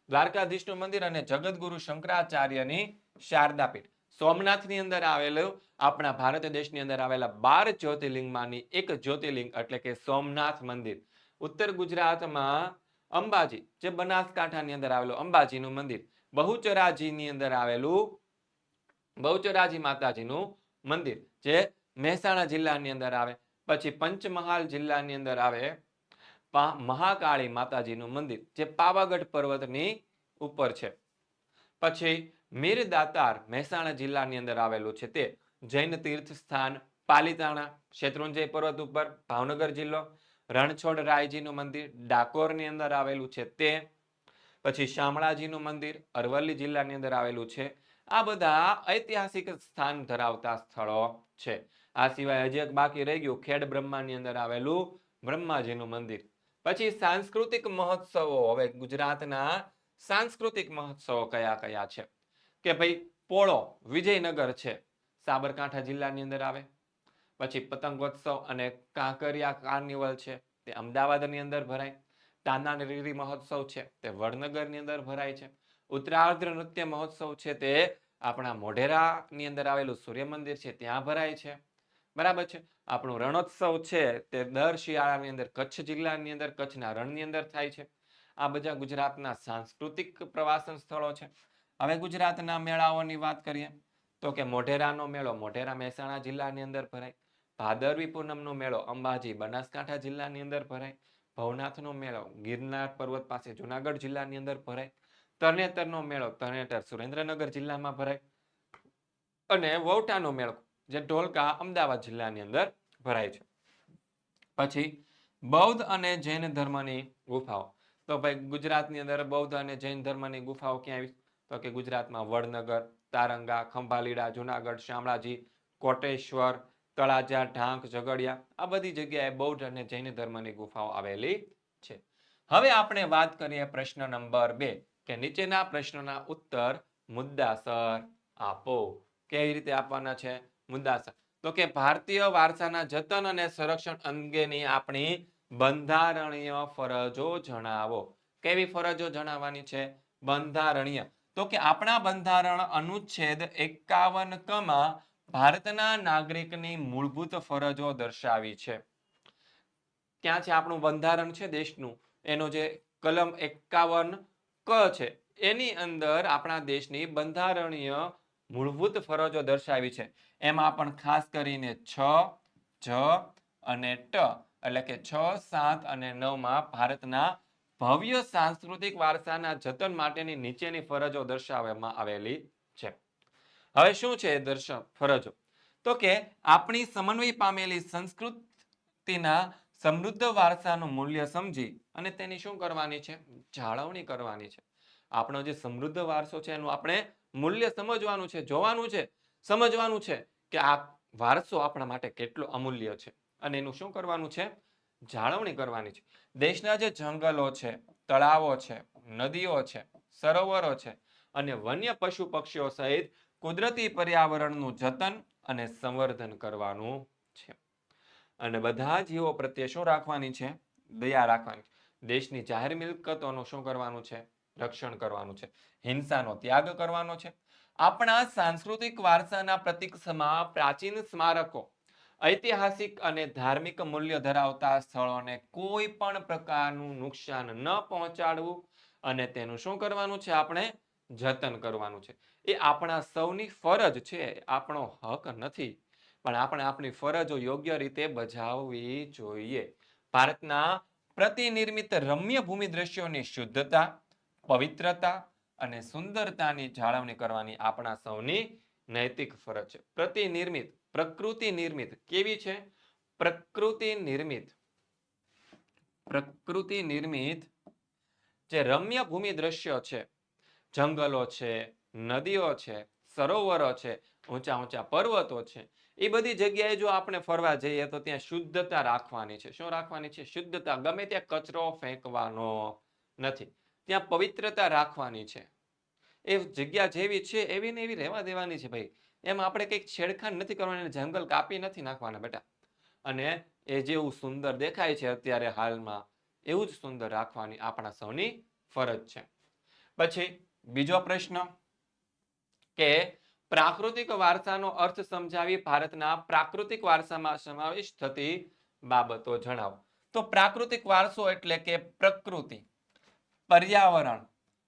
દ્વારકાધીશનું મંદિર અને જગતગુરુ શંકરાચાર્યની શારદાપીઠ, સોમનાથની અંદર આવેલું આપણા ભારત દેશની અંદર આવેલા 12 જ્યોતિર્લિંગમાંની એક જ્યોતિર્લિંગ એટલે કે સોમનાથ મંદિર, ઉત્તર ગુજરાતમાં અંબાજી જે બનાસકાંઠાની અંદર આવેલું અંબાજીનું મંદિર, બહુચરાજીની અંદર આવેલું બહુચરાજી માતાજીનું મંદિર જે મહેસાણા જિલ્લાની અંદર આવે, પછી પંચમહાલ જિલ્લાની અંદર આવે મહાકાળી માતાજીનું મંદિર જે પાવાગઢ પર્વતની ઉપર છે, પછી મીર દાતાર મહેસાણા જિલ્લાની અંદર આવેલું છે તે, જૈન તીર્થ સ્થાન પાલીતાણા શેત્રુંજય પર્વત ઉપર ભાવનગર જિલ્લો, રણછોડ રાયજીનું મંદિર ડાકોરની અંદર આવેલું છે તે, પછી શામળાજીનું મંદિર અરવલ્લી જિલ્લાની અંદર આવેલું છે. આ બધા ઐતિહાસિક સ્થાન ધરાવતા સ્થળો છે. આ સિવાય હજી એક બાકી રહી ગયું, ખેડ બ્રહ્માની અંદર આવેલું બ્રહ્માજીનું મંદિર. પછી સાંસ્કૃતિક મહોત્સવો, હવે ગુજરાતના સાંસ્કૃતિક મહોત્સવો કયા કયા છે? કે ભાઈ પોળો વિજયનગર છે, સાબરકાંઠા જિલ્લાની અંદર આવે. પછી પતંગોત્સવ અને કાંકરિયા કાર્નિવલ છે તે અમદાવાદની અંદર ભરાય. તાનારીરી મહોત્સવ છે તે વડનગરની અંદર ભરાય છે. ઉત્તરાર્ધ નૃત્ય મહોત્સવ છે તે આપણા મોઢેરાની અંદર આવેલું સૂર્ય મંદિર છે ત્યાં ભરાય છે. બરાબર છે. આપણું રણોત્સવ છે તે દર શિયાળાની અંદર કચ્છ જિલ્લાની અંદર કચ્છના રણની અંદર થાય છે. આ બધા ગુજરાતના સાંસ્કૃતિક પ્રવાસન સ્થળો છે. હવે ગુજરાતના મેળાઓની વાત કરીએ તો કે મોઢેરાનો મેળો મોઢેરા મહેસાણા જિલ્લાની અંદર ભરાય. ભાદરવી પૂનમનો મેળો અંબાજી બનાસકાંઠા જિલ્લાની અંદર ભરાય. ભવનાથનો મેળો ગિરનાર પર્વત પાસે જુનાગઢ જિલ્લાની અંદર ભરાય. તરણેતરનો મેળો તરણેતર સુરેન્દ્રનગર જિલ્લામાં ભરાય. અને વૌઠાનો મેળો જે ઢોલકા અમદાવાદ જિલ્લાની અંદર ભરાય છે. પછી બૌદ્ધ અને જૈન ધર્મની ગુફાઓ, તો ભાઈ ગુજરાતની અંદર બૌદ્ધ અને જૈન ધર્મની ગુફાઓ ક્યાં આવી? તો કે ગુજરાતમાં વડનગર, તારંગા, ખંભાલીડા, જુનાગઢ, શામળાજી, કોટેશ્વર, તળાજા, ઢાંક, ઝઘડિયા, આ બધી જગ્યાએ બૌદ્ધ અને જૈન ધર્મની ગુફાઓ આવેલી છે. હવે આપણે વાત કરીએ પ્રશ્ન નંબર 2 કે નીચેના પ્રશ્નોના ઉત્તર મુદ્દાસર આપો. કેવી રીતે આપવાના છે? મુદ્દાસર. તો કે ભારતીય વારસાના જતન અને સંરક્ષણ અંગેની આપણી બંધારણીય ફરજો જણાવો. કેવી ફરજો જણાવવાની છે? બંધારણીય. તો કે આપણા બંધારણ અનુચ્છેદ 51 માં ભારતના નાગરિકની મૂળભૂત ફરજો દર્શાવી છે. ક્યાં છે આપણું બંધારણ છે દેશનું? એનો જે કલમ 51 ક છે એની અંદર આપણા દેશની બંધારણીય મૂળભૂત ફરજો દર્શાવી છે. એમાં પણ ખાસ કરીને 6, જ અને ટ એટલે કે 6, 7 અને 9 માં ભારતના ભવ્ય સાંસ્કૃતિક વારસાના જતન માટેની નીચેની ફરજો દર્શાવવામાં આવેલી છે. હવે શું છે ફરજો? તો કે આપણી સમન્વય પામેલી સંસ્કૃતિના સમૃદ્ધ વારસાનું મૂલ્ય સમજી અને તેની શું કરવાની છે? જાળવણી કરવાની છે. આપણો જે સમૃદ્ધ વારસો છે એનું આપણે મૂલ્ય સમજવાનું છે, જોવાનું છે, સમજવાનું છે કે આ વારસો આપણા માટે કેટલો અમૂલ્ય છે અને એનું શું કરવાનું છે? જાળવણી કરવાની છે. દેશના જે જંગલો છે, તળાવો છે, નદીઓ છે, સરોવરો છે અને વન્ય પશુ પક્ષીઓ સહિત કુદરતી પર્યાવરણનું જતન અને સંવર્ધન કરવાનું છે. અને બધા જીવો પ્રત્યે શું રાખવાની છે? દયા રાખવાની. દેશની જાહેર મિલકતોનું શું કરવાનું છે? રક્ષણ કરવાનું છે. હિંસાનો ત્યાગ કરવાનો છે. આપણા સાંસ્કૃતિક વારસાના પ્રતીક પ્રાચીન સ્મારકો, ઐતિહાસિક અને ધાર્મિક મૂલ્ય ધરાવતા સ્થળોને કોઈ પણ પ્રકારનું નુકસાન ન પહોંચાડવું અને તેનું શું કરવાનું છે? આપણે જતન કરવાનું છે. એ આપણા સૌની ફરજ છે, આપણો હક નથી, પણ આપણે આપણી ફરજો યોગ્ય રીતે બજાવવી જોઈએ. ભારતના પ્રતિનિર્મિત રમ્ય ભૂમિ દ્રશ્યોની શુદ્ધતા, પવિત્રતા અને સુંદરતાની જાળવણી કરવાની આપણા સૌની નૈતિક ફરજ છે. પ્રતિનિર્મિત, પ્રકૃતિ નિર્મિત કેવી છે? પ્રકૃતિ નિર્મિત, પ્રકૃતિ નિર્મિત જે રમ્ય ભૂમિ દ્રશ્યો છે, જંગલો છે, નદીઓ છે, સરોવરો છે, ઊંચા ઊંચા પર્વતો છે, એ બધી જગ્યાએ જો આપણે ફરવા જઈએ તો ત્યાં શુદ્ધતા રાખવાની છે. શું રાખવાની છે? શુદ્ધતા. ગમે ત્યાં કચરો ફેંકવાનો નથી, ત્યાં પવિત્રતા રાખવાની છે. એ જગ્યા જેવી છે એવી ને એવી રહેવા દેવાની છે ભાઈ. એમ આપણે કંઈક છેડખાન નથી કરવાની, જંગલ કાપી નથી નાખવાના બેટા. અને એ જેવું સુંદર દેખાય છે અત્યારે હાલમાં, એવું જ સુંદર રાખવાની આપણા સૌની ફરજ છે. પછી બીજો પ્રશ્ન કે પ્રાકૃતિક વારસાનો અર્થ સમજાવી ભારતના પ્રાકૃતિક વારસામાં સમાવેશ થતી બાબતો જણાવો. તો પ્રાકૃતિક વારસો એટલે કે પ્રકૃતિ, પર્યાવરણ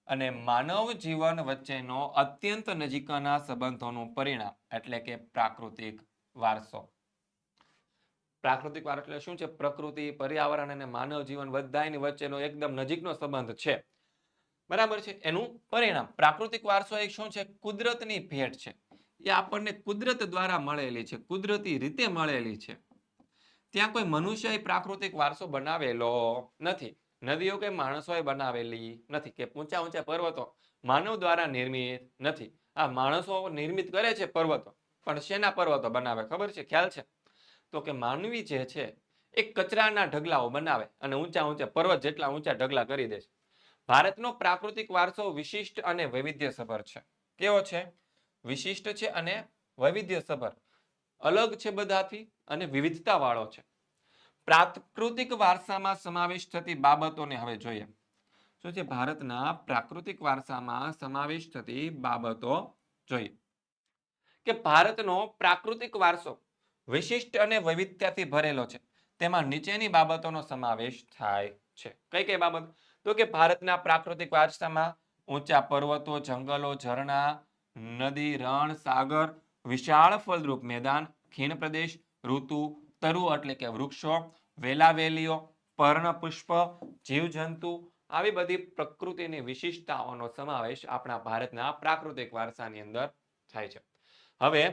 અને માનવ જીવન વચ્ચેનો અત્યંત નજીકના સંબંધોનું પરિણામ એટલે કે પ્રાકૃતિક વારસો. પ્રાકૃતિક વારસો એટલે શું છે? પ્રકૃતિ, પર્યાવરણ અને માનવ જીવન બધાની વચ્ચેનો એકદમ નજીકનો સંબંધ છે. બરાબર છે? એનું પરિણામ. પ્રાકૃતિક વારસો એક શું છે? કુદરતની ભેટ છે. એ આપણને કુદરત દ્વારા મળેલી છે, કુદરતી રીતે મળેલી છે. ત્યાં કોઈ મનુષ્યએ પ્રાકૃતિક વારસો બનાવેલો નથી. નદીઓ કે માણસોએ બનાવેલી નથી, કે ઊંચા ઊંચા પર્વતો માનવ દ્વારા નિર્મિત નથી. આ માણસો નિર્મિત કરે છે પર્વતો, પણ શેના પર્વતો બનાવે ખબર છે? ખ્યાલ છે? તો કે માનવી જે છે એ કચરાના ઢગલાઓ બનાવે અને ઊંચા ઊંચા પર્વત જેટલા ઊંચા ઢગલા કરી દે છે. ભારતનો પ્રાકૃતિક વારસો વિશિષ્ટ અને વૈવિધ્યસભર છે. કેવો છે? વિશિષ્ટ છે અને વૈવિધ્યસભર. અલગ છે બધાથી અને વિવિધતા વાળો છે. પ્રાકૃતિક વારસામાં સમાવેશ થતી બાબતોને હવે જોઈએ. શું છે? ભારતના પ્રાકૃતિક વારસામાં સમાવેશ થતી બાબતો જોઈએ. કે ભારતનો પ્રાકૃતિક વારસો વિશિષ્ટ અને વૈવિધ્યથી ભરેલો છે. તેમાં નીચેની બાબતોનો સમાવેશ થાય છે. કઈ કઈ બાબત? તો કે ભારતના પ્રાકૃતિક વારસામાં ઊંચા પર્વતો, જંગલો, ઝરણા, નદી, રણ, સાગર, વિશાળ ફળદ્રુપ મેદાન, ખીણ પ્રદેશ, ઋતુ, તરુ એટલે કે વૃક્ષો, વેલાવેલીઓ, પર્ણપુષ્પ, જીવજંતુ, આવી બધી પ્રકૃતિની વિશિષ્ટતાઓનો સમાવેશ આપણા ભારતના પ્રાકૃતિક વારસાની અંદર થાય છે. હવે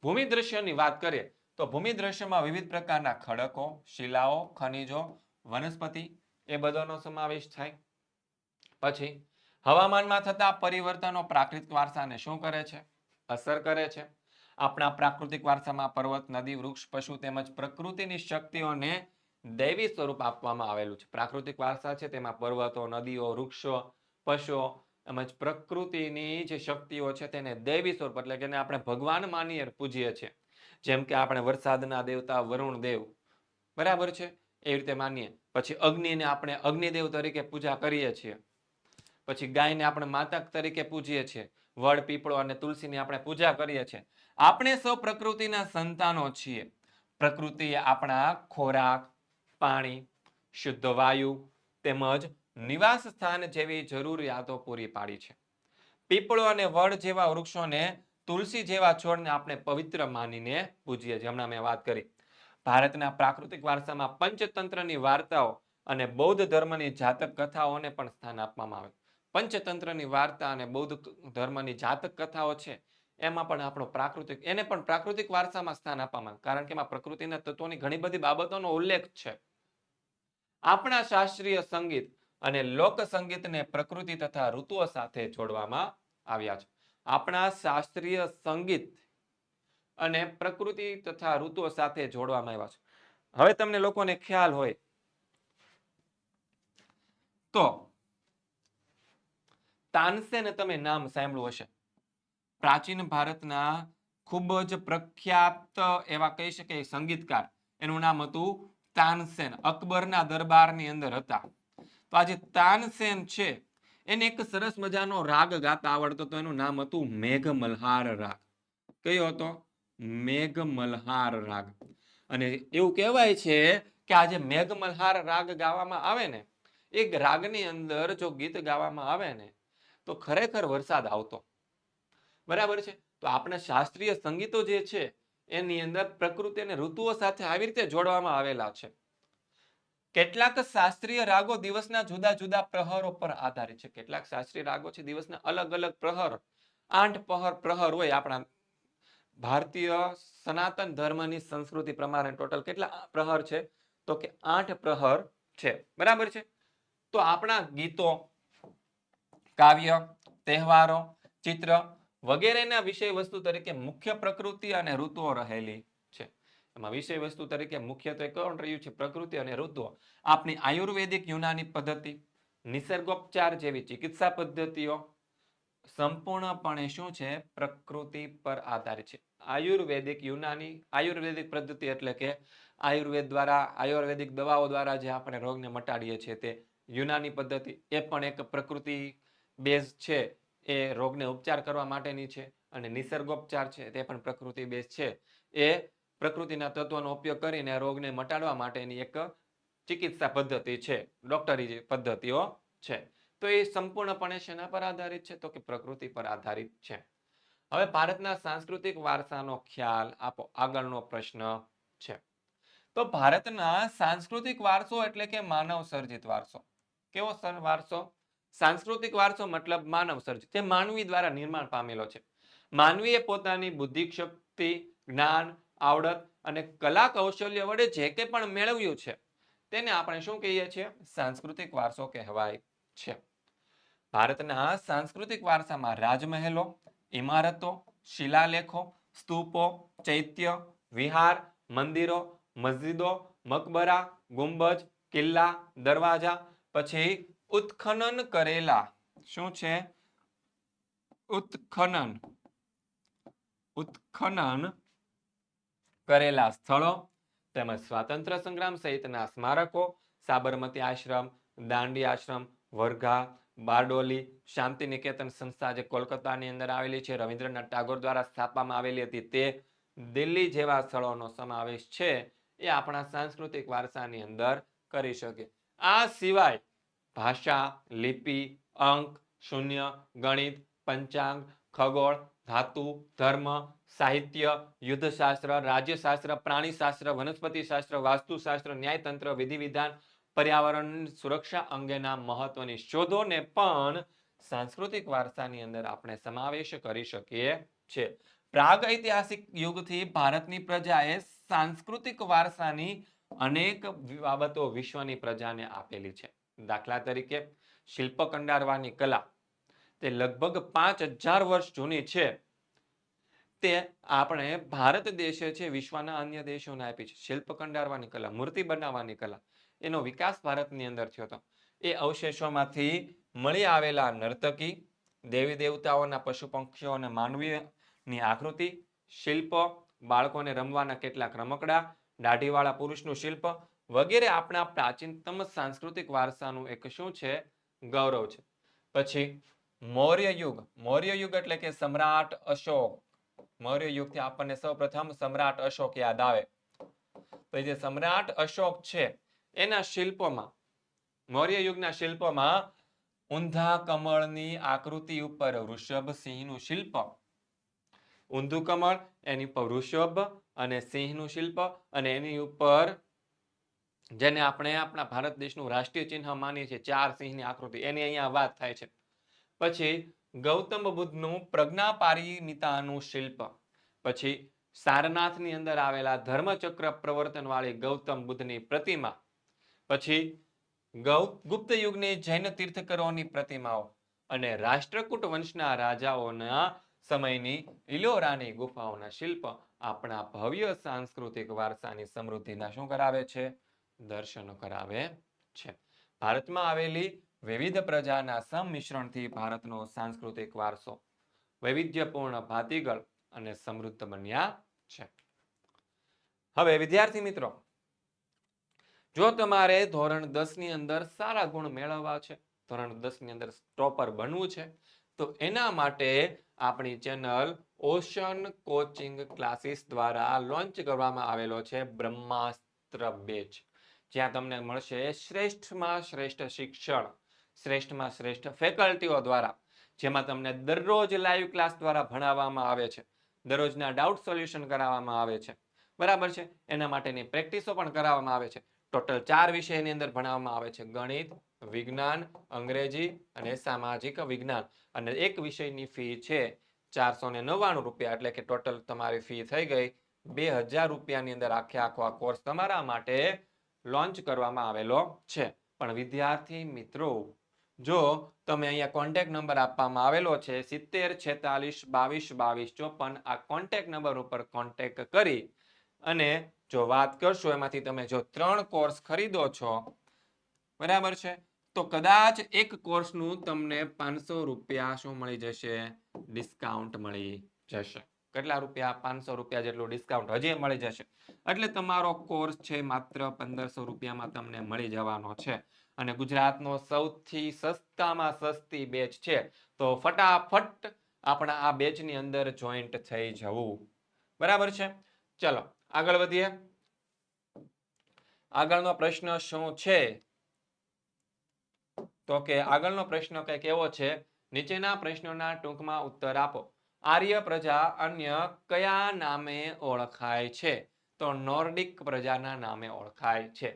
ભૂમિ દ્રશ્યની વાત કરીએ તો ભૂમિ દ્રશ્યમાં વિવિધ પ્રકારના ખડકો, શિલાઓ, ખનિજો, વનસ્પતિ એ બધાનો સમાવેશ થાય. પછી હવામાનમાં થતા પરિવર્તનો પ્રાકૃતિક વારસાને શું કરે છે? અસર કરે છે. આપણા પ્રાકૃતિક વારસામાં પર્વત, નદી, વૃક્ષ, પશુ તેમજ પ્રકૃતિની શક્તિઓને દૈવી સ્વરૂપ આપવામાં આવેલું છે. પ્રાકૃતિક વારસા છે તેમાં પર્વતો, નદીઓ, વૃક્ષો, પશુઓ તેમજ પ્રકૃતિની જે શક્તિઓ છે તેને દૈવી સ્વરૂપ એટલે કે આપણે ભગવાન માનીએ પૂજીએ છીએ. જેમ કે આપણે વરસાદના દેવતા વરુણ દેવ, બરાબર છે, એ રીતે માનીએ. પછી અગ્નિને આપણે અગ્નિદેવ તરીકે પૂજા કરીએ છીએ. પછી ગાયને આપણે માતા તરીકે પૂજીએ છીએ. વડ, પીપળો અને તુલસીની આપણે પૂજા કરીએ છીએ. આપણે સૌ પ્રકૃતિના સંતાનો છીએ. પ્રકૃતિએ આપણા ખોરાક, પાણી, શુદ્ધ વાયુ તેમજ નિવાસ સ્થાન જેવી જરૂરિયાતો પૂરી પાડી છે. પીપળો અને વડ જેવા વૃક્ષોને, તુલસી જેવા છોડને આપણે પવિત્ર માનીને પૂજીએ છીએ. હમણાં મેં વાત કરી. ભારતના પ્રાકૃતિક વારસામાં પંચતંત્રની વાર્તાઓ અને બૌદ્ધ ધર્મની જાતક કથાઓને પણ સ્થાન આપવામાં આવે. પંચતંત્રની વાર્તા અને બૌદ્ધ ધર્મની જાતક કથાઓ છે એમાં પણ આપણો પ્રાકૃતિક, એને પણ પ્રાકૃતિક વારસામાં સ્થાન આપવામાં આવે, કારણ કે એમાં પ્રકૃતિના તત્વોની ઘણી બધી બાબતોનો ઉલ્લેખ છે. આપણા શાસ્ત્રીય સંગીત અને લોક સંગીતને પ્રકૃતિ તથા ઋતુઓ સાથે જોડવામાં આવ્યા છે. આપણા શાસ્ત્રીય સંગીત અને પ્રકૃતિ તથા ઋતુઓ સાથે જોડવામાં આવ્યા છે. હવે તમને લોકોને ખ્યાલ હોય તો તાનસેન તમે નામ સાંભળ્યું હશે. પ્રાચીન ભારતના ખૂબ જ પ્રખ્યાત એવા કહી શકાય સંગીતકાર. એનું નામ હતું તાનસેન. અકબરના દરબારની અંદર હતા. તો આ જે તાનસેન છે એને એક સરસ મજાનો રાગ ગાતા આવડતો તો એનું નામ હતું મેઘમલ્હાર રાગ. કયો હતો? મેઘમલ્હાર રાગ. અને એવું કહેવાય છે કે આ જે મેઘમલ્હાર રાગ ગાવામાં આવે ને, એક રાગની અંદર જો ગીત ગાવામાં આવે ને તો ખરેખર વરસાદ આવતો. બરાબર છે. તો આપણા શાસ્ત્રીય સંગીતો જે છે એની અંદર પ્રકૃતિ અને ઋતુઓ સાથે આવી રીતે જોડવામાં આવેલા છે. કેટલાક શાસ્ત્રીય રાગો દિવસના જુદા જુદા પ્રહરો પર આધારિત છે. કેટલાક શાસ્ત્રીય રાગો છે દિવસના અલગ અલગ પ્રહર, 8 પ્રહર હોય. આપણા ભારતીય સનાતન ધર્મની સંસ્કૃતિ પ્રમાણે ટોટલ કેટલા પ્રહર છે? તો કે 8 પ્રહર છે. બરાબર છે. તો આપણા ગીતો, કાવ્ય, તહેવારો, ચિત્ર વગેરેના વિષય વસ્તુ તરીકે મુખ્ય પ્રકૃતિ અને ઋતુઓ રહેલી છે. એમાં વિષય વસ્તુ તરીકે મુખ્યત્વે કોણ રહ્યું છે? પ્રકૃતિ અને ઋતુઓ. આપણી આયુર્વેદિક યુનાની પદ્ધતિ, નિસર્ગોપચાર જેવી ચિકિત્સા પદ્ધતિઓ સંપૂર્ણપણે શું છે? પ્રકૃતિ પર આધારિત છે. આયુર્વેદિક યુનાની, આયુર્વેદિક પદ્ધતિ એટલે કે આયુર્વેદ દ્વારા, આયુર્વેદિક દવાઓ દ્વારા જે આપણે રોગને મટાડીએ છીએ તે યુનાની પદ્ધતિ, એ પણ એક પ્રકૃતિ બેઝ છે. એ રોગને ઉપચાર કરવા માટેની છે. અને નિસર્ગોપચાર છે તે પણ પ્રકૃતિ બેઝ છે. એ પ્રકૃતિના તત્વોનો ઉપયોગ કરીને રોગને મટાડવા માટેની એક ચિકિત્સા પદ્ધતિ છે, ડોક્ટરી પદ્ધતિઓ છે. તો એ સંપૂર્ણપણે શેના પર આધારિત છે? તો કે પ્રકૃતિ પર આધારિત છે. હવે ભારતના સાંસ્કૃતિક વારસાનો ખ્યાલ આપો. આગળનો પ્રશ્ન છે. તો ભારતના સાંસ્કૃતિક વારસો એટલે કે માનવ સર્જિત વારસો. કેવો વારસો? સાંસ્કૃતિક વારસો મતલબ માનવ સર્જિત, જે માનવી દ્વારા નિર્માણ પામેલો છે. માનવીએ પોતાની બુદ્ધિ શક્તિ, જ્ઞાન, આવડત અને કલા કૌશલ્ય વડે જે કંઈ પણ મેળવ્યું છે તેને આપણે શું કહીએ છીએ? સાંસ્કૃતિક વારસો કહેવાય છે. ભારતના સાંસ્કૃતિક વારસામાં રાજમહેલો, ઇમારતો, શિલાલેખો, સ્તૂપો, ચૈત્ય, વિહાર, મંદિરો, મસ્જિદો, મકબરા, ગુંબજ, કિલ્લા, દરવાજા, પછી ઉત્ખનન કરેલા, શું છે? ઉત્ખનન કરેલા સ્થળો તેમજ સ્વાતંત્ર્ય સંગ્રામ સહિતના સ્મારકો, સાબરમતી આશ્રમ, દાંડી આશ્રમ, વર્ધા, બારડોલી, શાંતિ નિકેતન સંસ્થા જે કોલકાતાની અંદર આવેલી છે, રવિન્દ્રનાથ ટાગોર દ્વારા સ્થાપવામાં આવેલી હતી તે, દિલ્હી જેવા સ્થળોનો સમાવેશ છે એ આપણા સાંસ્કૃતિક વારસાની અંદર કરી શકે. આ સિવાય ભાષા, લિપિ, અંક, શૂન્ય, ગણિત, પંચાંગ, ખગોળ, ધાતુ, ધર્મ, સાહિત્ય, યુદ્ધશાસ્ત્ર, રાજ્યશાસ્ત્ર, પ્રાણીશાસ્ત્ર, વનસ્પતિશાસ્ત્ર, વાસ્તુશાસ્ત્ર, ન્યાયતંત્ર, વિધિ વિધાન, પર્યાવરણ સુરક્ષા અંગેના મહત્વની શોધોને પણ સાંસ્કૃતિક વારસાની અંદર આપણે સમાવેશ કરી શકીએ છીએ. પ્રાગ ઐતિહાસિક યુગથી ભારતની પ્રજાએ સાંસ્કૃતિક વારસાની અનેક બાબતો વિશ્વની પ્રજાને આપેલી છે. દાખલા તરીકે શિલ્પ કંડારવાની કલા, તે લગભગ 5000 વર્ષ જૂની છે. તે આપણે ભારત દેશે છે વિશ્વના અન્ય દેશોને આપી છે. શિલ્પ કંડારવાની કલા, મૂર્તિ બનાવવાની કલા, એનો વિકાસ ભારતની અંદર થયો હતો. એ અવશેષોમાંથી મળી આવેલા નર્તકી, દેવી દેવતાઓના, પશુ પક્ષીઓ અને માનવીની આકૃતિ, શિલ્પ, બાળકોને રમવાના કેટલાક રમકડા, દાઢીવાળા પુરુષનું શિલ્પ વગેરે આપણા પ્રાચીનતમ સાંસ્કૃતિક વારસાનું એક શું છે? ગૌરવ છે. પછી મૌર્ય યુગ. મૌર્ય યુગ એટલે કે સમ્રાટ અશોક. મૌર્ય યુગથી આપણને સૌપ્રથમ સમ્રાટ અશોક યાદ આવે. તો જે સમ્રાટ અશોક છે એના શિલ્પોમાં, મૌર્ય યુગના શિલ્પોમાં ઊંધા કમળની આકૃતિ ઉપર વૃષભસિંહનું શિલ્પ, ઊંધું કમળ, એની ઉપર વૃષભ અને સિંહનું શિલ્પ, અને એની ઉપર જેને આપણે આપણા ભારત દેશનું રાષ્ટ્રીય ચિહ્ન માનીએ છીએ, 4 સિંહની આકૃતિ, એની અહીંયા વાત થાય છે. પછી ગૌતમ બુદ્ધનું પ્રજ્ઞાપારિમિતાનું શિલ્પ, પછી સારનાથની અંદર આવેલા ધર્મચક્ર પ્રવર્તન વાળી ગૌતમ બુદ્ધની પ્રતિમા, પછી ગુપ્ત યુગની જૈન તીર્થકરોની પ્રતિમાઓ અને રાષ્ટ્રકૂટ વંશના રાજાઓના સમયની ઇલોરાની ગુફાઓના શિલ્પ આપણા ભવ્ય સાંસ્કૃતિક વારસાની સમૃદ્ધિના શું કરાવે છે? દર્શન કરાવે છે. ભારતમાં આવેલી વિવિધ પ્રજાના સંમિશ્રણથી ભારતનો સાંસ્કૃતિક વારસો વૈવિધ્યપૂર્ણ, ભાતીગળ અને સમૃદ્ધ બન્યા છે. હવે વિદ્યાર્થી મિત્રો, જો તમારે ધોરણ 10 ની અંદર સારા ગુણ મેળવવા છે ધોરણ 10 ની અંદર ટોપર બનવું છે તો એના માટે આપણી ચેનલ ઓશન કોચિંગ ક્લાસીસ દ્વારા લોન્ચ કરવામાં આવેલો છે બ્રહ્માસ્ત્ર બેચ, જ્યાં તમને મળશે શ્રેષ્ઠમાં શ્રેષ્ઠ શિક્ષણ, શ્રેષ્ઠમાં શ્રેષ્ઠ ફેકલ્ટીઓ દ્વારા, જેમાં તમને દરરોજ લાઈવ ક્લાસ દ્વારા ભણાવવામાં આવે છે, દરરોજના ડાઉટ સોલ્યુશન કરાવવામાં આવે છે, બરાબર છે. એના માટેની પ્રેક્ટિસો પણ કરાવવામાં આવે છે. ટોટલ 4 વિષયની અંદર ભણાવવામાં આવે છે: ગણિત, વિજ્ઞાન, અંગ્રેજી અને સામાજિક વિજ્ઞાન. અને એક વિષયની ફી છે 499 રૂપિયા, એટલે કે ટોટલ તમારી ફી થઈ ગઈ 2000 રૂપિયાની અંદર આખો આ કોર્સ તમારા માટે લોન્ચ કરવામાં આવેલો છે. પણ વિદ્યાર્થી મિત્રો, જો તમે અહીંયા કોન્ટેક્ટ નંબર આપવામાં આવેલો છે 7046222254, આ કોન્ટેક્ટ નંબર ઉપર કોન્ટેક્ટ કરી અને જો વાત કરશો, એમાંથી તમે જો 3 કોર્સ ખરીદો છો, બરાબર છે, તો કદાચ એક કોર્સનું તમને 500 રૂપિયા શું મળી જશે? ડિસ્કાઉન્ટ મળી જશે. કેટલા રૂપિયા? 500 રૂપિયા જેટલું ડિસ્કાઉન્ટ હજી મળી જશે. એટલે તમારો કોર્સ છે માત્ર 1500 રૂપિયામાં તમને મળી જવાનો છે. અને ગુજરાતનો સૌથી સસ્તામાં સસ્તી બેચ છે. તો ફટાફટ આપણા આ બેચની અંદર જોઈન્ટ થઈ જવું, બરાબર છે. ચલો આગળ વધીએ. આગળનો પ્રશ્ન શું છે? તો કે આગળનો પ્રશ્ન કંઈક એવો છે: નીચેના પ્રશ્નોના ટૂંકમાં ઉત્તર આપો. આર્ય પ્રજા અન્ય કયા નામે ઓળખાય છે? તો નોર્ડિક પ્રજાના નામે ઓળખાય છે.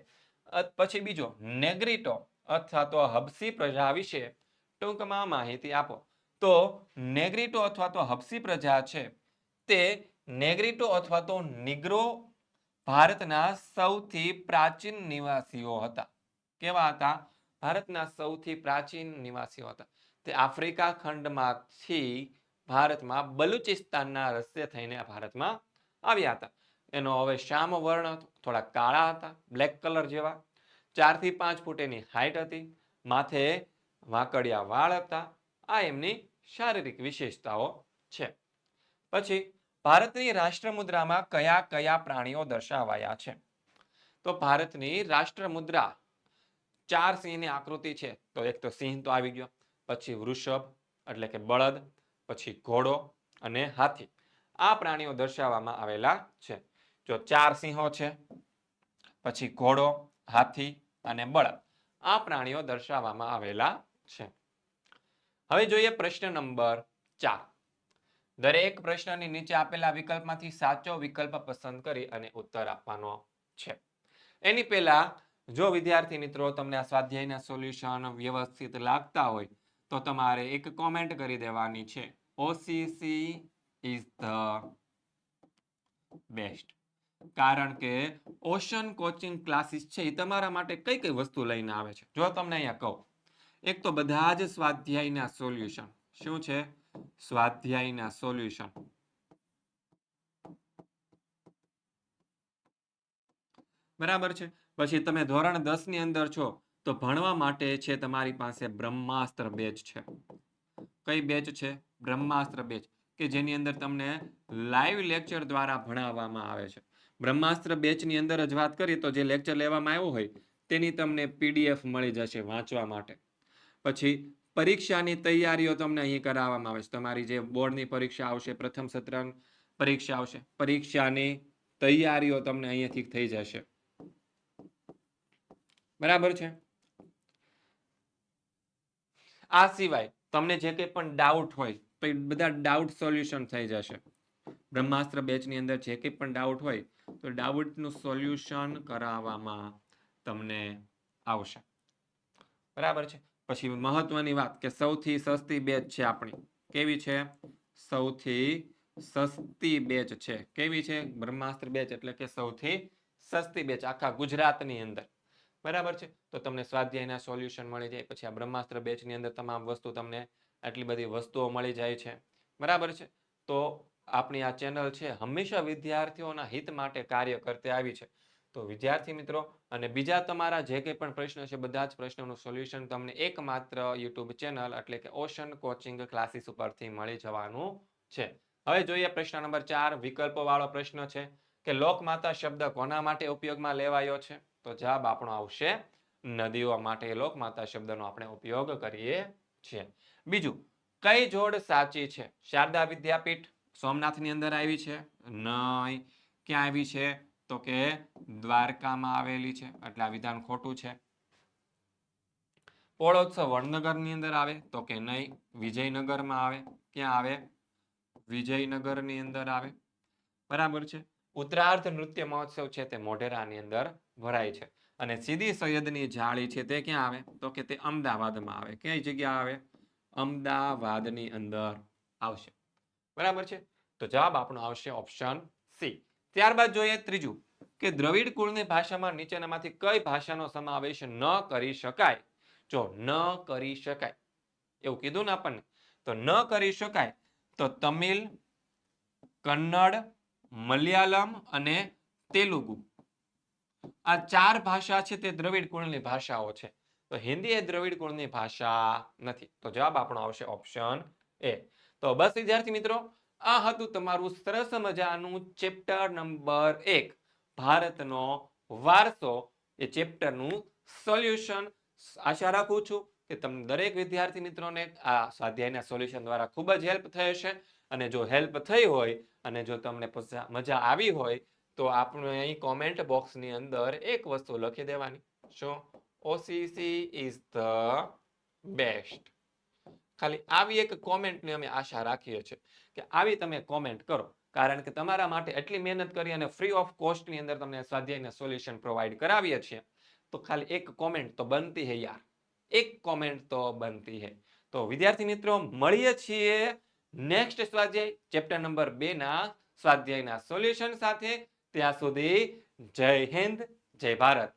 પછી બીજો, નેગ્રીટો અથવા તો હબસી પ્રજા વિશે ટૂંકમાં માહિતી આપો. તો નેગ્રીટો અથવા તો હબસી પ્રજા છે તે નેગ્રીટો અથવા તો નિગ્રો ભારતના સૌથી પ્રાચીન નિવાસીઓ હતા. કેવા હતા? ભારતના સૌથી પ્રાચીન નિવાસીઓ હતા. તે આફ્રિકા ખંડમાંથી ભારતમાં બલુચિસ્તાનના રસ્તે થઈને ભારતમાં આવ્યા હતા. એનો હવે શ્યામ વર્ણ હતો, થોડા કાળા હતા, બ્લેક કલર જેવા. 4 થી 5 ફૂટ એની હાઈટ હતી, માથે વાંકડિયા વાળ હતા. આ એમની શારીરિક વિશેષતાઓ છે. પછી ભારતની રાષ્ટ્રમુદ્રામાં કયા કયા પ્રાણીઓ દર્શાવાયા છે? તો ભારતની રાષ્ટ્રમુદ્રા 4 સિંહની આકૃતિ છે. તો એક તો સિંહ તો આવી ગયો, પછી વૃષભ એટલે કે બળદ, પછી ઘોડો અને હાથી. આ પ્રાણીઓ દર્શાવવામાં આવેલા છે. જો 4 સિંહો છે, પછી ઘોડો, હાથી અને બળદ, આ પ્રાણીઓ દર્શાવવામાં આવેલા છે. હવે જોઈએ પ્રશ્ન નંબર 4. દરેક પ્રશ્નની નીચે આપેલા વિકલ્પમાંથી સાચો વિકલ્પ પસંદ કરી અને ઉત્તર આપવાનો છે. એની પહેલા જો વિદ્યાર્થી મિત્રો તમને આ સ્વાધ્યાયના સોલ્યુશન વ્યવસ્થિત લાગતા હોય તો તમારે એક કોમેન્ટ કરી દેવાની છે: OCC ઇઝ ધ બેસ્ટ. કારણ કે ઓશન કોચિંગ ક્લાસીસ છે એ તમારા માટે કઈ કઈ વસ્તુ લઈને આવે છે? જો તમને અહીંયા કહું, એક તો બધા જ સ્વાધ્યાયના સોલ્યુશન. શું છે? સ્વાધ્યાયના સોલ્યુશન. બરાબર છે. પછી તમે ધોરણ 10 ની અંદર છો તો ભણવા માટે છે તમારી પાસે બ્રહ્માસ્ત્ર બેચ છે. કઈ બેચ છે? બ્રહ્માસ્ત્ર બેચ, કે જેની અંદર તમને લાઈવ લેક્ચર દ્વારા ભણાવવામાં આવે છે. બ્રહ્માસ્ત્ર બેચની અંદર જ વાત કરીએ તો જે લેક્ચર લેવામાં આવ્યો હોય તેની તમને PDF મળી જશે વાંચવા માટે. પછી પરીક્ષાની તૈયારીઓ તમને અહીં કરાવવામાં આવે છે. તમારી જે બોર્ડની પરીક્ષા આવશે, પ્રથમ સત્ર પરીક્ષા આવશે, પરીક્ષાની તૈયારીઓ તમને અહીંયાથી થઈ જશે. બરાબર છે. આ સિવાય તમને જે કંઈ પણ ડાઉટ હોય તો એ બધા ડાઉટ સોલ્યુશન થઈ જશે. બ્રહ્માસ્ત્ર બેચની અંદર જે કંઈ પણ ડાઉટ હોય તો ડાઉટનું સોલ્યુશન કરાવવામાં તમને આવશે. બરાબર છે. પછી મહત્વની વાત કે સૌથી સસ્તી બેચ છે આપણી. કેવી છે? સૌથી સસ્તી બેચ છે. કેવી છે? બ્રહ્માસ્ત્ર બેચ એટલે કે સૌથી સસ્તી બેચ આખા ગુજરાતની અંદર. બરાબર છે. તો તમને સ્વાધ્યાયના સોલ્યુશન મળી જાય. પછી આ બ્રહ્માસ્ત્ર બેચની અંદર તમામ વસ્તુ તમને આટલી બધી વસ્તુઓ મળી જાય છે. બરાબર છે. તો આપણી આ ચેનલ છે હંમેશા વિદ્યાર્થીઓના હિત માટે કાર્ય કરતી આવી છે. તો વિદ્યાર્થી મિત્રો અને બીજા તમારા જે કંઈ પણ પ્રશ્ન છે બધા જ પ્રશ્નોનું સોલ્યુશન તમને એકમાત્ર યુટ્યુબ ચેનલ એટલે કે ઓશન કોચિંગ ક્લાસીસ ઉપરથી મળી જવાનું છે. હવે જોઈએ પ્રશ્ન નંબર 4, વિકલ્પો વાળો પ્રશ્ન છે કે લોકમાતા શબ્દ કોના માટે ઉપયોગમાં લેવાયો છે? તો જવાબ આપણો આવશે નદીઓ માટે લોકમાતા શબ્દનો આપણે ઉપયોગ કરીએ છીએ. બીજું, કઈ જોડ સાચી છે? શારદા વિદ્યાપીઠ સોમનાથની અંદર આવી છે? નહીં. ક્યાં આવી છે? તો કે દ્વારકામાં આવેલી છે, એટલે આ વિધાન ખોટું છે. પોળોત્સવ વડનગરની અંદર આવે? તો કે નહીં. વિજયનગરમાં આવે. ક્યાં આવે? વિજયનગરની અંદર આવે. બરાબર છે. ઉત્તરાર્ધ નૃત્ય મહોત્સવ છે તે મોઢેરાની અંદર ભરાય છે. અને સીદી સૈયદની જાળી છે તે ક્યાં આવે? તો કે તે અમદાવાદમાં આવે. કઈ જગ્યા આવે? અમદાવાદની અંદર આવશે. બરાબર છે. તો જવાબ આપણો આવશે ઓપ્શન સી. ત્યારબાદ જોઈએ ત્રીજું કે દ્રવિડ કુળની ભાષામાં નીચેનામાંથી કઈ ભાષાનો સમાવેશ ન કરી શકાય? જો ન કરી શકાય એવું કીધું ને આપણને, તો ન કરી શકાય તો તમિલ, કન્નડ, મલયાલમ અને તેલુગુ, આ 4 ભાષા છે તે દ્રવિડ કુળની ભાષાઓ છે. તો હિન્દી એ દ્રવિડ કુળની ભાષા નથી. તો જવાબ આપણો આવશે ઓપ્શન એ. તો બસ વિદ્યાર્થી મિત્રો, આ હતું તમારું સરસ મજાનું ચેપ્ટર નંબર 1 ભારતનો વારસો, એ ચેપ્ટરનું સોલ્યુશન. આશા રાખું છું કે તમને દરેક વિદ્યાર્થી મિત્રોને આ સ્વાધ્યાયના સોલ્યુશન દ્વારા ખૂબ જ હેલ્પ થઈ હશે. અને જો હેલ્પ થઈ હોય અને જો તમને મજા આવી હોય તો આપણે અહીં કોમેન્ટ બોક્સની અંદર એક વસ્તુ લખી દેવાની, શું? OCC is the best. ખાલી આવી એક કોમેન્ટની અમે આશા રાખીએ છીએ કે આવી તમે કોમેન્ટ કરો, કારણ કે તમારા માટે એટલી મહેનત કરી અને ફ્રી ઓફ કોસ્ટની અંદર તમને સ્વાધ્યાયના સોલ્યુશન પ્રોવાઈડ કરાવીએ છીએ. તો ખાલી એક કોમેન્ટ તો બનતી હે યાર, એક કોમેન્ટ તો બનતી હે. તો વિદ્યાર્થી મિત્રો, મળીએ છીએ નેક્સ્ટ સ્વાધ્યાય ચેપ્ટર નંબર 2 ના સ્વાધ્યાયના સોલ્યુશન સાથે. ત્યાં સુધી જય હિન્દ, જય ભારત.